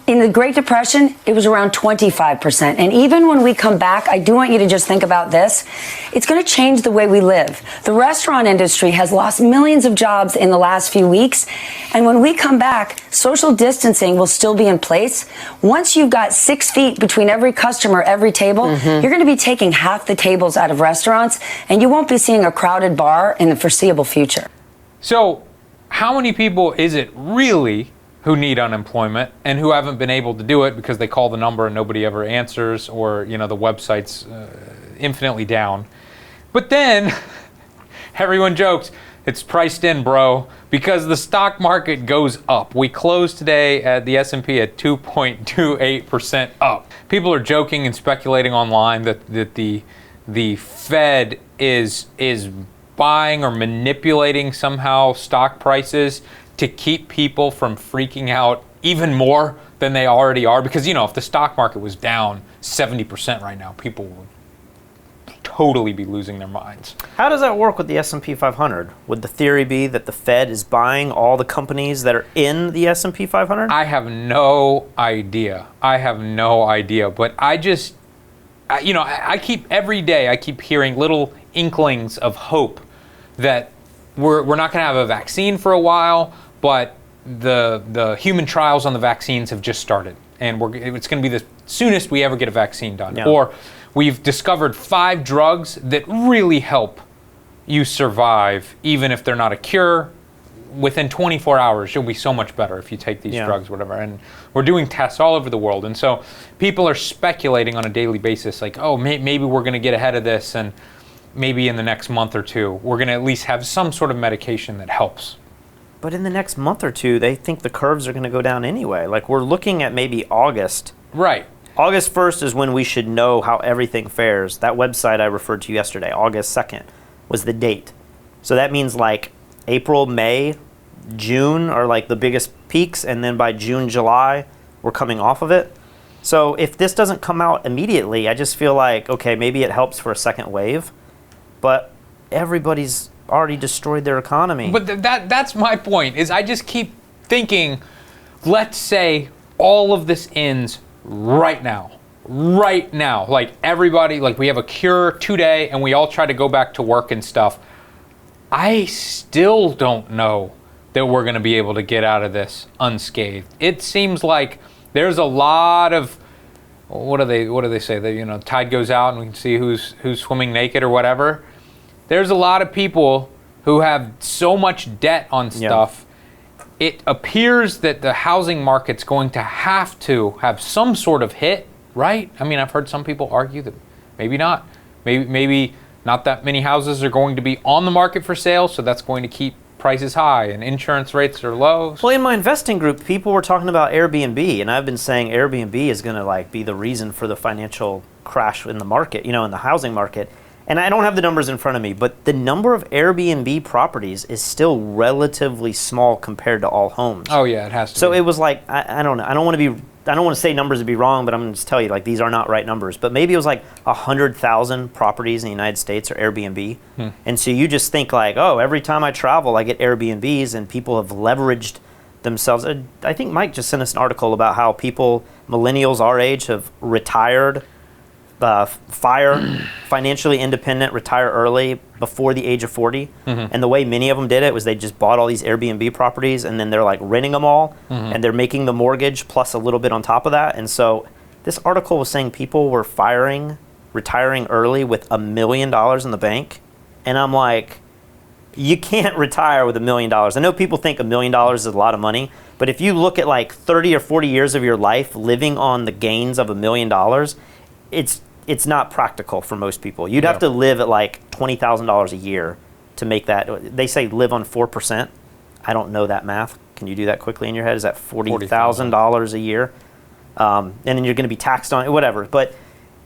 S16: In the Great Depression, it was around 25%. And even when we come back, I do want you to just think about this. It's going to change the way we live. The restaurant industry has lost millions of jobs in the last few weeks. And when we come back, social distancing will still be in place. Once you've got 6 feet between every customer, every table, you're going to be taking half the tables out of restaurants, and you won't be seeing a crowded bar in the foreseeable future.
S3: So how many people is it really who need unemployment and who haven't been able to do it because they call the number and nobody ever answers, or the website's infinitely down? But then everyone jokes, it's priced in, bro, because the stock market goes up. We closed today at the S&P at 2.28% up. People are joking and speculating online that the Fed is buying or manipulating somehow stock prices to keep people from freaking out even more than they already are. Because, if the stock market was down 70% right now, people would totally be losing their minds.
S4: How does that work with the S&P 500? Would the theory be that the Fed is buying all the companies that are in the S&P 500?
S3: I have no idea. But I keep every day, I keep hearing little inklings of hope that we're not going to have a vaccine for a while, but the human trials on the vaccines have just started, and it's going to be the soonest we ever get a vaccine done.
S4: Yeah.
S3: Or we've discovered 5 drugs that really help you survive, even if they're not a cure. Within 24 hours, you'll be so much better if you take these drugs, whatever. And we're doing tests all over the world, and so people are speculating on a daily basis, like, oh, maybe we're going to get ahead of this, and maybe in the next month or two, we're going to at least have some sort of medication that helps.
S4: But in the next month or two, they think the curves are going to go down anyway. Like, we're looking at maybe August.
S3: Right.
S4: August 1st is when we should know how everything fares. That website I referred to yesterday, August 2nd, was the date. So that means like April, May, June are like the biggest peaks, and then by June, July, we're coming off of it. So if this doesn't come out immediately, I just feel like, okay, maybe it helps for a second wave. But everybody's already destroyed their economy.
S3: But that's my point, is I just keep thinking, let's say all of this ends right now. Like everybody, like we have a cure today and we all try to go back to work and stuff. I still don't know that we're going to be able to get out of this unscathed. It seems like there's a lot of, what do they say, that tide goes out and we can see who's swimming naked or whatever. There's a lot of people who have so much debt on stuff. Yeah. It appears that the housing market's going to have some sort of hit, right? I mean, I've heard some people argue that maybe not. Maybe not that many houses are going to be on the market for sale, so that's going to keep prices high and insurance rates are low.
S4: Well, in my investing group, people were talking about Airbnb, and I've been saying Airbnb is going to be the reason for the financial crash in the market, in the housing market. And I don't have the numbers in front of me, but the number of Airbnb properties is still relatively small compared to all homes.
S3: Oh yeah, it has to.
S4: So it was like, I don't know. I don't want to say numbers to be wrong, but I'm going to just tell you, these are not right numbers. But maybe it was 100,000 properties in the United States are Airbnb. And so you just think every time I travel, I get Airbnbs, and people have leveraged themselves. I think Mike just sent us an article about how millennials our age, have retired, financially independent, retire early before the age of 40. And the way many of them did it was they just bought all these Airbnb properties, and then they're renting them all, and they're making the mortgage plus a little bit on top of that. And so this article was saying people were retiring early with $1 million in the bank. And I'm like, You can't retire with $1 million. I know people think $1 million is a lot of money, but if you look at like 30 or 40 years of your life living on the gains of $1 million, it's not practical for most people. You'd have to live at like $20,000 a year to make that. They say live on 4%. I don't know that math. Can you do that quickly in your head? Is that $40,000 a year? And then you're going to be taxed on it, whatever. But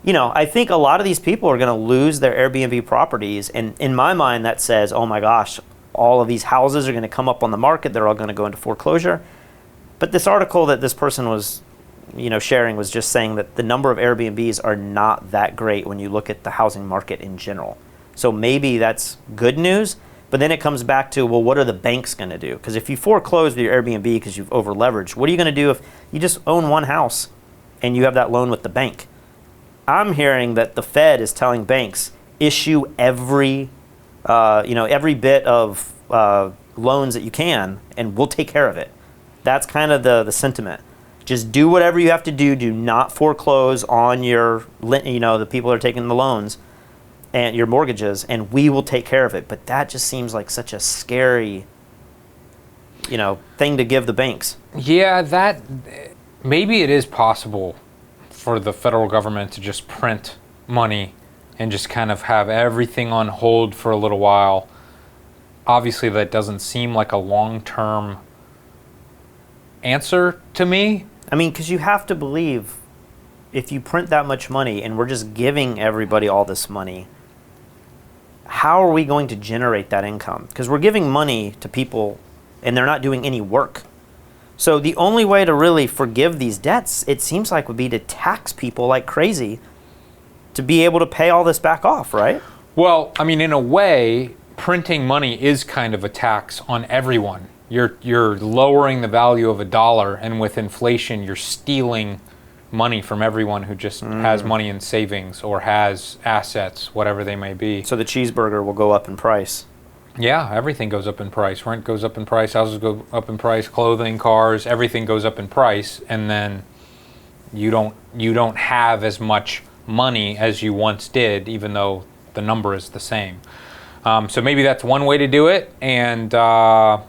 S4: I think a lot of these people are going to lose their Airbnb properties. And in my mind, that says, oh my gosh, all of these houses are going to come up on the market. They're all going to go into foreclosure. But this article that this person was, sharing was just saying that the number of Airbnbs are not that great when you look at the housing market in general. So maybe that's good news. But then it comes back to, well, what are the banks going to do? Because if you foreclose with your Airbnb because you've over leveraged, what are you going to do if you just own one house and you have that loan with the bank? I'm hearing that the Fed is telling banks, issue every bit of loans that you can, and we'll take care of it. That's kind of the sentiment. Just do whatever you have to do. Do not foreclose on your, the people that are taking the loans and your mortgages, and we will take care of it. But that just seems like such a scary, thing to give the banks.
S3: Yeah, that maybe it is possible for the federal government to just print money and just kind of have everything on hold for a little while. Obviously, that doesn't seem like a long-term answer to me.
S4: I mean, because you have to believe if you print that much money and we're just giving everybody all this money, how are we going to generate that income? Because we're giving money to people and they're not doing any work. So the only way to really forgive these debts, it seems like, would be to tax people like crazy to be able to pay all this back off, right?
S3: Well, I mean, in a way, printing money is kind of a tax on everyone. You're lowering the value of a dollar, and with inflation, you're stealing money from everyone who just has money in savings or has assets, whatever they may be.
S4: So the cheeseburger will go up in price.
S3: Yeah, everything goes up in price. Rent goes up in price, houses go up in price, clothing, cars, everything goes up in price, and then you don't have as much money as you once did, even though the number is the same. So maybe that's one way to do it, and that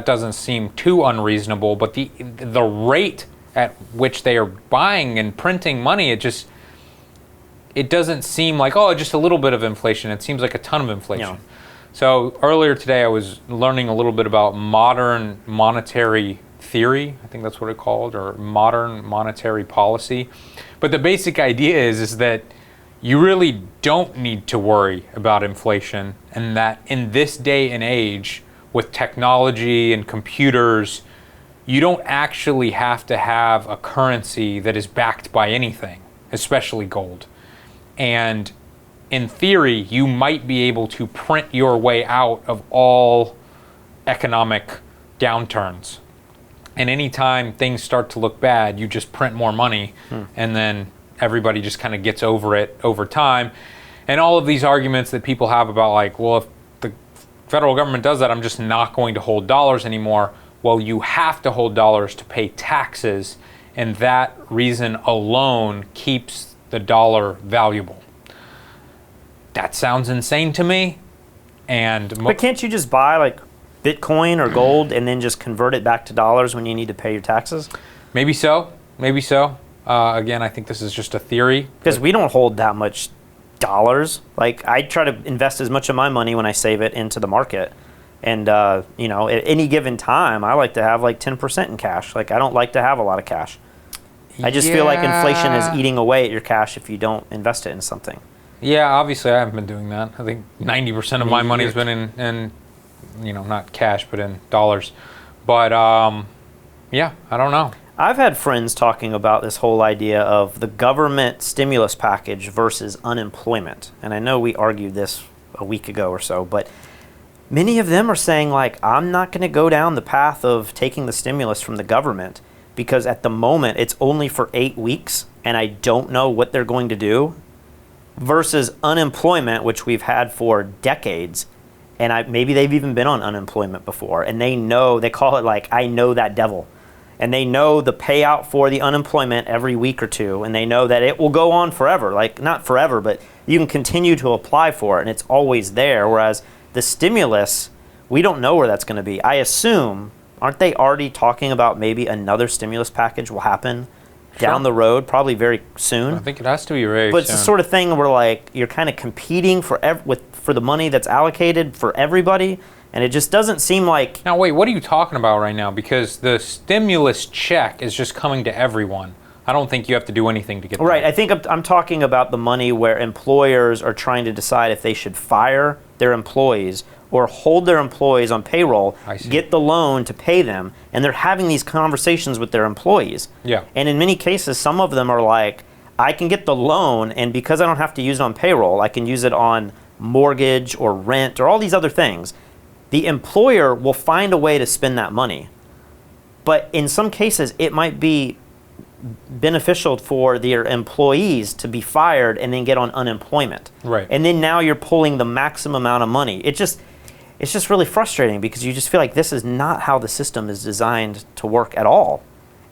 S3: doesn't seem too unreasonable. But the rate at which they are buying and printing money, it doesn't seem like, just a little bit of inflation. It seems like a ton of inflation.
S4: Yeah.
S3: So earlier today, I was learning a little bit about modern monetary theory. I think that's what it's called, or modern monetary policy. But the basic idea is that you really don't need to worry about inflation, and that in this day and age, with technology and computers, you don't actually have to have a currency that is backed by anything, especially gold. And in theory, you might be able to print your way out of all economic downturns. And anytime things start to look bad, you just print more money, and then everybody just kind of gets over it over time. And all of these arguments that people have about, like, well, if the federal government does that, I'm just not going to hold dollars anymore. Well, you have to hold dollars to pay taxes, and that reason alone keeps the dollar valuable. That sounds insane to me.
S4: But can't you just buy like Bitcoin or gold and then just convert it back to dollars when you need to pay your taxes?
S3: Maybe so. Again, I think this is just a theory.
S4: Because we don't hold that much dollars. Like, I try to invest as much of my money when I save it into the market. And, at any given time, I like to have like 10% in cash. Like, I don't like to have a lot of cash. I just feel like inflation is eating away at your cash if you don't invest it in something.
S3: Yeah, obviously I haven't been doing that. I think 90% of my money has been in not cash, but in dollars. But, yeah, I don't know.
S4: I've had friends talking about this whole idea of the government stimulus package versus unemployment. And I know we argued this a week ago or so, but many of them are saying, like, I'm not going to go down the path of taking the stimulus from the government because at the moment it's only for 8 weeks and I don't know what they're going to do, versus unemployment, which we've had for decades. And maybe they've even been on unemployment before, and they call it like, I know that devil. And they know the payout for the unemployment every week or two, and they know that it will go on forever. Like, not forever, but you can continue to apply for it, and it's always there. Whereas the stimulus, we don't know where that's going to be. I assume, aren't they already talking about maybe another stimulus package will happen down the road, probably very soon?
S3: I think it has to be very
S4: But it's
S3: soon.
S4: the sort of thing where like you're kind of competing for the money that's allocated for everybody, and it just doesn't seem like.
S3: Now wait, what are you talking about right now? Because the stimulus check is just coming to everyone. I don't think you have to do anything to get
S4: Right,
S3: that.
S4: I think I'm talking about the money where employers are trying to decide if they should fire their employees or hold their employees on payroll, get the loan to pay them, and they're having these conversations with their employees.
S3: Yeah.
S4: And in many cases, some of them are like, I can get the loan, and because I don't have to use it on payroll, I can use it on mortgage or rent or all these other things. The employer will find a way to spend that money. But in some cases, it might be beneficial for their employees to be fired and then get on unemployment.
S3: Right.
S4: And then now you're pulling the maximum amount of money. It's just really frustrating because you just feel like this is not how the system is designed to work at all.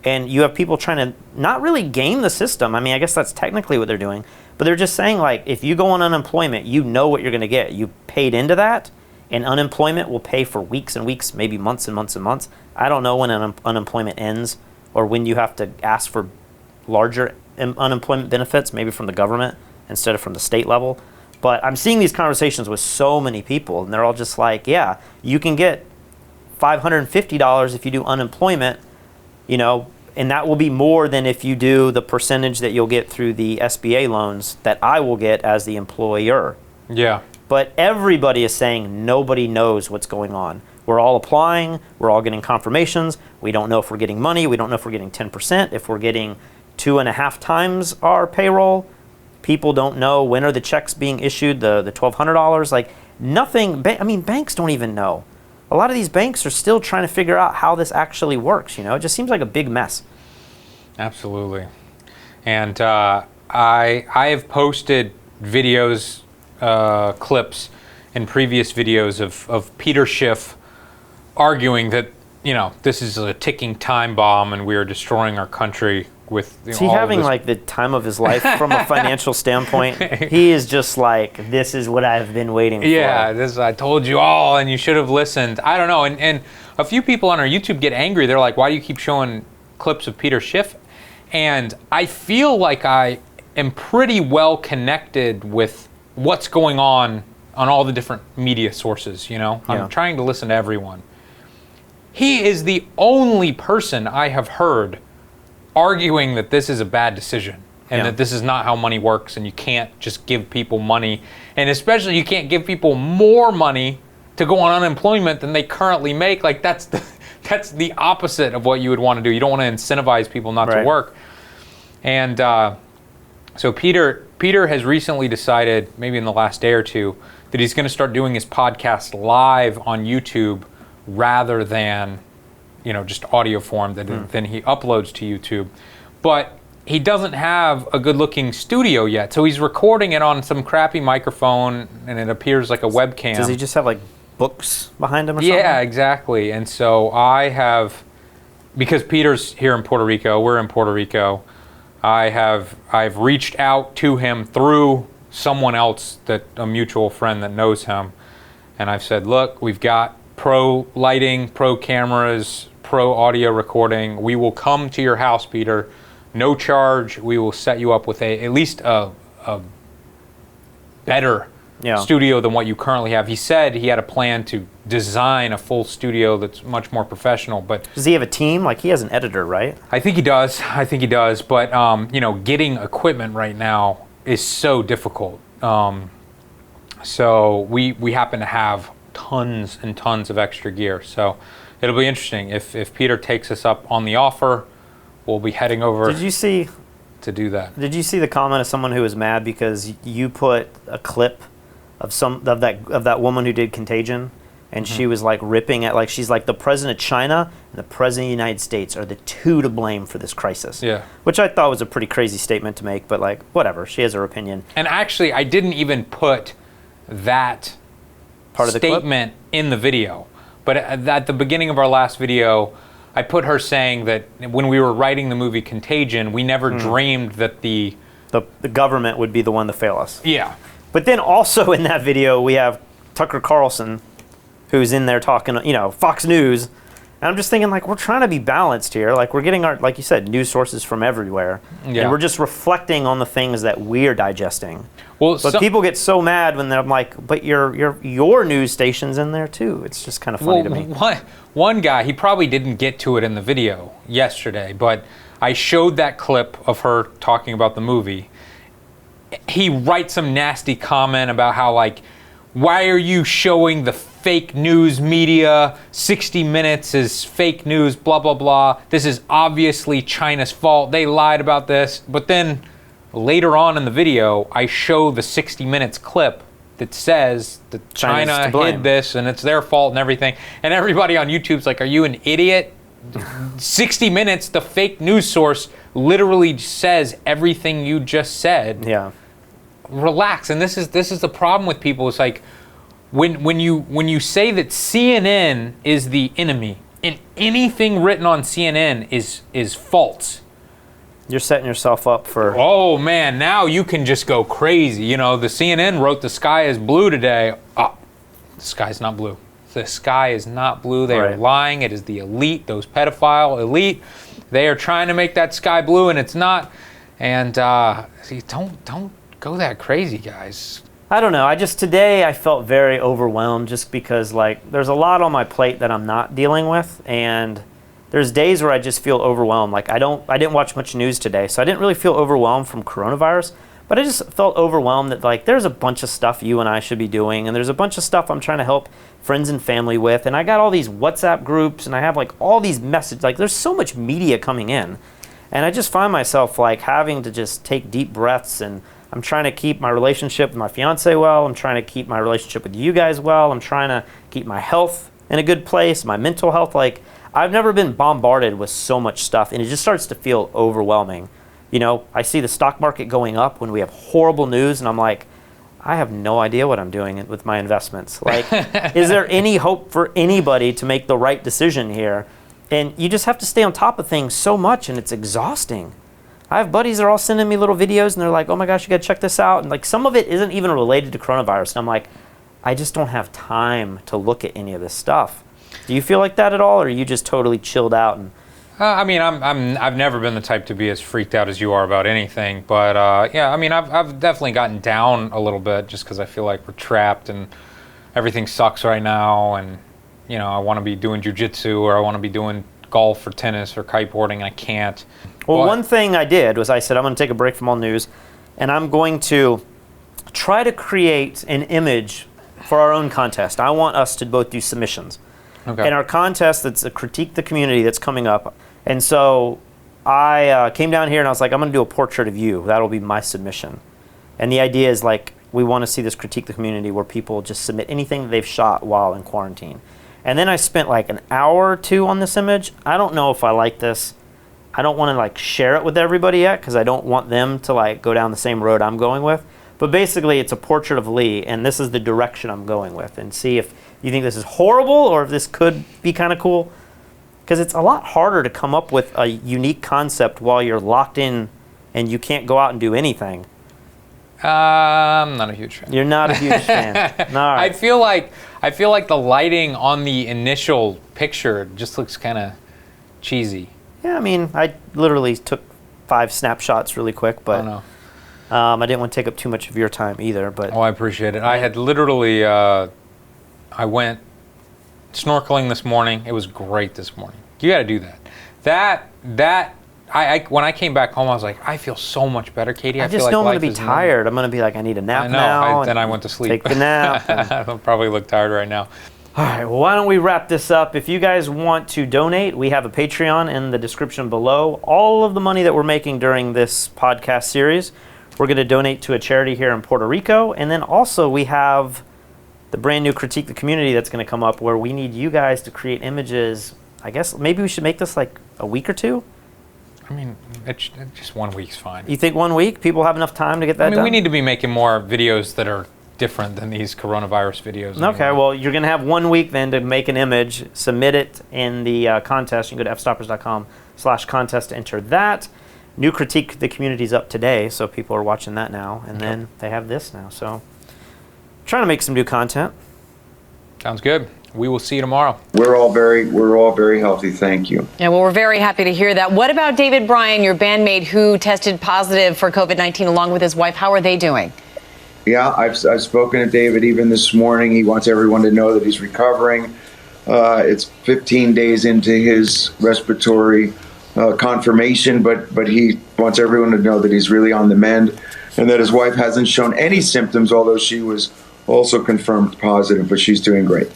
S4: And you have people trying to not really game the system. I mean, I guess that's technically what they're doing, but they're just saying like, if you go on unemployment, you know what you're going to get. You paid into that, and unemployment will pay for weeks and weeks, maybe months and months and months. I don't know when unemployment ends or when you have to ask for larger unemployment benefits, maybe from the government instead of from the state level. But I'm seeing these conversations with so many people, and they're all just like, yeah, you can get $550 if you do unemployment, you know, and that will be more than if you do the percentage that you'll get through the SBA loans that I will get as the employer.
S3: Yeah.
S4: But everybody is saying nobody knows what's going on. We're all applying, we're all getting confirmations, we don't know if we're getting money, we don't know if we're getting 10%, if we're getting 2.5 times our payroll. People don't know when are the checks being issued, the $1,200, like nothing, I mean, banks don't even know. A lot of these banks are still trying to figure out how this actually works, you know? It just seems like a big mess.
S3: Absolutely. And I have posted videos, clips in previous videos of Peter Schiff arguing that, you know, this is a ticking time bomb and we are destroying our country with, you know,
S4: Is he
S3: all of
S4: having
S3: this.
S4: like the time of his life from a financial standpoint? He is just like, this is what I've been waiting for.
S3: Yeah, this I told you all and you should have listened. I don't know. And a few people on our YouTube get angry. They're like, why do you keep showing clips of Peter Schiff? And I feel like I am pretty well connected with what's going on all the different media sources, you know?
S4: Yeah.
S3: I'm trying to listen to everyone. He is the only person I have heard arguing that this is a bad decision and that this is not how money works and you can't just give people money. And especially you can't give people more money to go on unemployment than they currently make. Like that's the opposite of what you would want to do. You don't want to incentivize people not to work. And so Peter has recently decided, maybe in the last day or two, that he's going to start doing his podcast live on YouTube rather than, you know, just audio form that then he uploads to YouTube. But he doesn't have a good-looking studio yet, so he's recording it on some crappy microphone, and it appears like a webcam.
S4: Does he just have like books behind him or something?
S3: Yeah, exactly. And so I have, because Peter's here in Puerto Rico, we're in Puerto Rico, I've reached out to him through someone else, a mutual friend that knows him, and I've said, look, we've got pro lighting, pro cameras, pro audio recording. We will come to your house, Peter, no charge. We will set you up with at least a better studio than what you currently have. He said he had a plan to design a full studio that's much more professional. But
S4: does he have a team? Like he has an editor, right?
S3: I think he does. But you know, getting equipment right now is so difficult. So we happen to have tons and tons of extra gear. So it'll be interesting. If Peter takes us up on the offer, we'll be heading over.
S4: Did you see
S3: to do that?
S4: Did you see the comment of someone who was mad because you put a clip of that woman who did Contagion, and she was like ripping at, like, she's like, the president of China and the president of the United States are the two to blame for this crisis.
S3: Yeah.
S4: Which I thought was a pretty crazy statement to make, but like, whatever. She has her opinion.
S3: And actually, I didn't even put that
S4: part of the
S3: statement in the video. But at the beginning of our last video, I put her saying that when we were writing the movie Contagion, we never dreamed that the
S4: government would be the one to fail us.
S3: Yeah.
S4: But then also in that video, we have Tucker Carlson, who's in there talking, Fox News. And I'm just thinking, like, we're trying to be balanced here. Like, we're getting our, like you said, news sources from everywhere.
S3: Yeah.
S4: And we're just reflecting on the things that we're digesting.
S3: Well,
S4: but people get so mad when they're like, but your news station's in there too. It's just kind of funny to me.
S3: One guy, he probably didn't get to it in the video yesterday, but I showed that clip of her talking about the movie. He writes some nasty comment about how, like, why are you showing the fake news media? 60 Minutes is fake news, blah, blah, blah. This is obviously China's fault. They lied about this. But then later on in the video, I show the 60 Minutes clip that says that China hid this and it's their fault and everything. And everybody on YouTube's like, are you an idiot? 60 Minutes, the fake news source, literally says everything you just said.
S4: Yeah.
S3: Relax. And this is the problem with people. It's like when you say that CNN is the enemy, and anything written on CNN is false,
S4: you're setting yourself up for.
S3: Oh man, now you can just go crazy. The CNN wrote the sky is blue today. Oh, the sky's not blue. The sky is not blue. They are lying. It is the elite, those pedophile elite. They are trying to make that sky blue, and it's not. And don't go that crazy, guys.
S4: I don't know. Today I felt very overwhelmed just because, like, there's a lot on my plate that I'm not dealing with, and there's days where I just feel overwhelmed. Like, I didn't watch much news today, so I didn't really feel overwhelmed from coronavirus, but I just felt overwhelmed that, like, there's a bunch of stuff you and I should be doing, and there's a bunch of stuff I'm trying to help friends and family with, and I got all these WhatsApp groups, and I have, like, all these messages. Like, there's so much media coming in, and I just find myself, like, having to just take deep breaths, and I'm trying to keep my relationship with my fiance well. I'm trying to keep my relationship with you guys well. I'm trying to keep my health in a good place, my mental health. Like, I've never been bombarded with so much stuff, and it just starts to feel overwhelming. I see the stock market going up when we have horrible news, and I'm like, I have no idea what I'm doing with my investments. Like, is there any hope for anybody to make the right decision here? And you just have to stay on top of things so much, and it's exhausting. I have buddies that are all sending me little videos, and they're like, oh my gosh, you gotta check this out. And, like, some of it isn't even related to coronavirus. And I'm like, I just don't have time to look at any of this stuff. Do you feel like that at all, or are you just totally chilled out? And
S3: I've never been the type to be as freaked out as you are about anything, but I've definitely gotten down a little bit just because I feel like we're trapped and everything sucks right now, and I want to be doing jujitsu, or I want to be doing golf or tennis or kiteboarding, and I can't.
S4: Well, one thing I did was I said I'm going to take a break from all news, and I'm going to try to create an image for our own contest. I want us to both do submissions.
S3: Okay.
S4: And our contest, that's a Critique the Community that's coming up. And so I came down here and I was like, I'm going to do a portrait of you. That'll be my submission. And the idea is, like, we want to see this Critique the Community where people just submit anything that they've shot while in quarantine. And then I spent like an hour or two on this image. I don't know if I like this. I don't want to, like, share it with everybody yet because I don't want them to, like, go down the same road I'm going with. But basically, it's a portrait of Lee, and this is the direction I'm going with. And see if you think this is horrible or if this could be kind of cool. Because it's a lot harder to come up with a unique concept while you're locked in and you can't go out and do anything.
S3: I'm not a huge fan.
S4: You're not a huge fan. All right.
S3: I feel like the lighting on the initial picture just looks kind of cheesy.
S4: Yeah, I mean, I literally took 5 snapshots really quick, but I didn't want to take up too much of your time either. But
S3: I appreciate it. I had literally, I went snorkeling this morning. It was great this morning. You got to do that. When I came back home, I was like, I feel so much better, Katie.
S4: I just know I'm going to be tired. I'm going to be like, I need a nap now.
S3: Then I went to sleep.
S4: Take the nap.
S3: I'll probably look tired right now.
S4: All right, well, why don't we wrap this up? If you guys want to donate, we have a Patreon in the description below. All of the money that we're making during this podcast series, we're going to donate to a charity here in Puerto Rico. And then also we have the brand new Critique the Community that's going to come up where we need you guys to create images. I guess maybe we should make this like a week or two.
S3: I mean, it's just 1 week's fine.
S4: You think 1 week? People have enough time to get that done?
S3: We need to be making more videos that are different than these coronavirus videos.
S4: Okay, well, you're going to have 1 week then to make an image, submit it in the contest. You can go to fstoppers.com/contest to enter that. New Critique the Community's up today, so people are watching that now. And then they have this now. So trying to make some new content.
S3: Sounds good. We will see you tomorrow.
S17: We're all very healthy. Thank you.
S18: Yeah, well, we're very happy to hear that. What about David Bryan, your bandmate who tested positive for COVID-19 along with his wife? How are they doing?
S17: Yeah, I've spoken to David even this morning. He wants everyone to know that he's recovering. It's 15 days into his respiratory confirmation, but he wants everyone to know that he's really on the mend and that his wife hasn't shown any symptoms, although she was also confirmed positive, but she's doing great.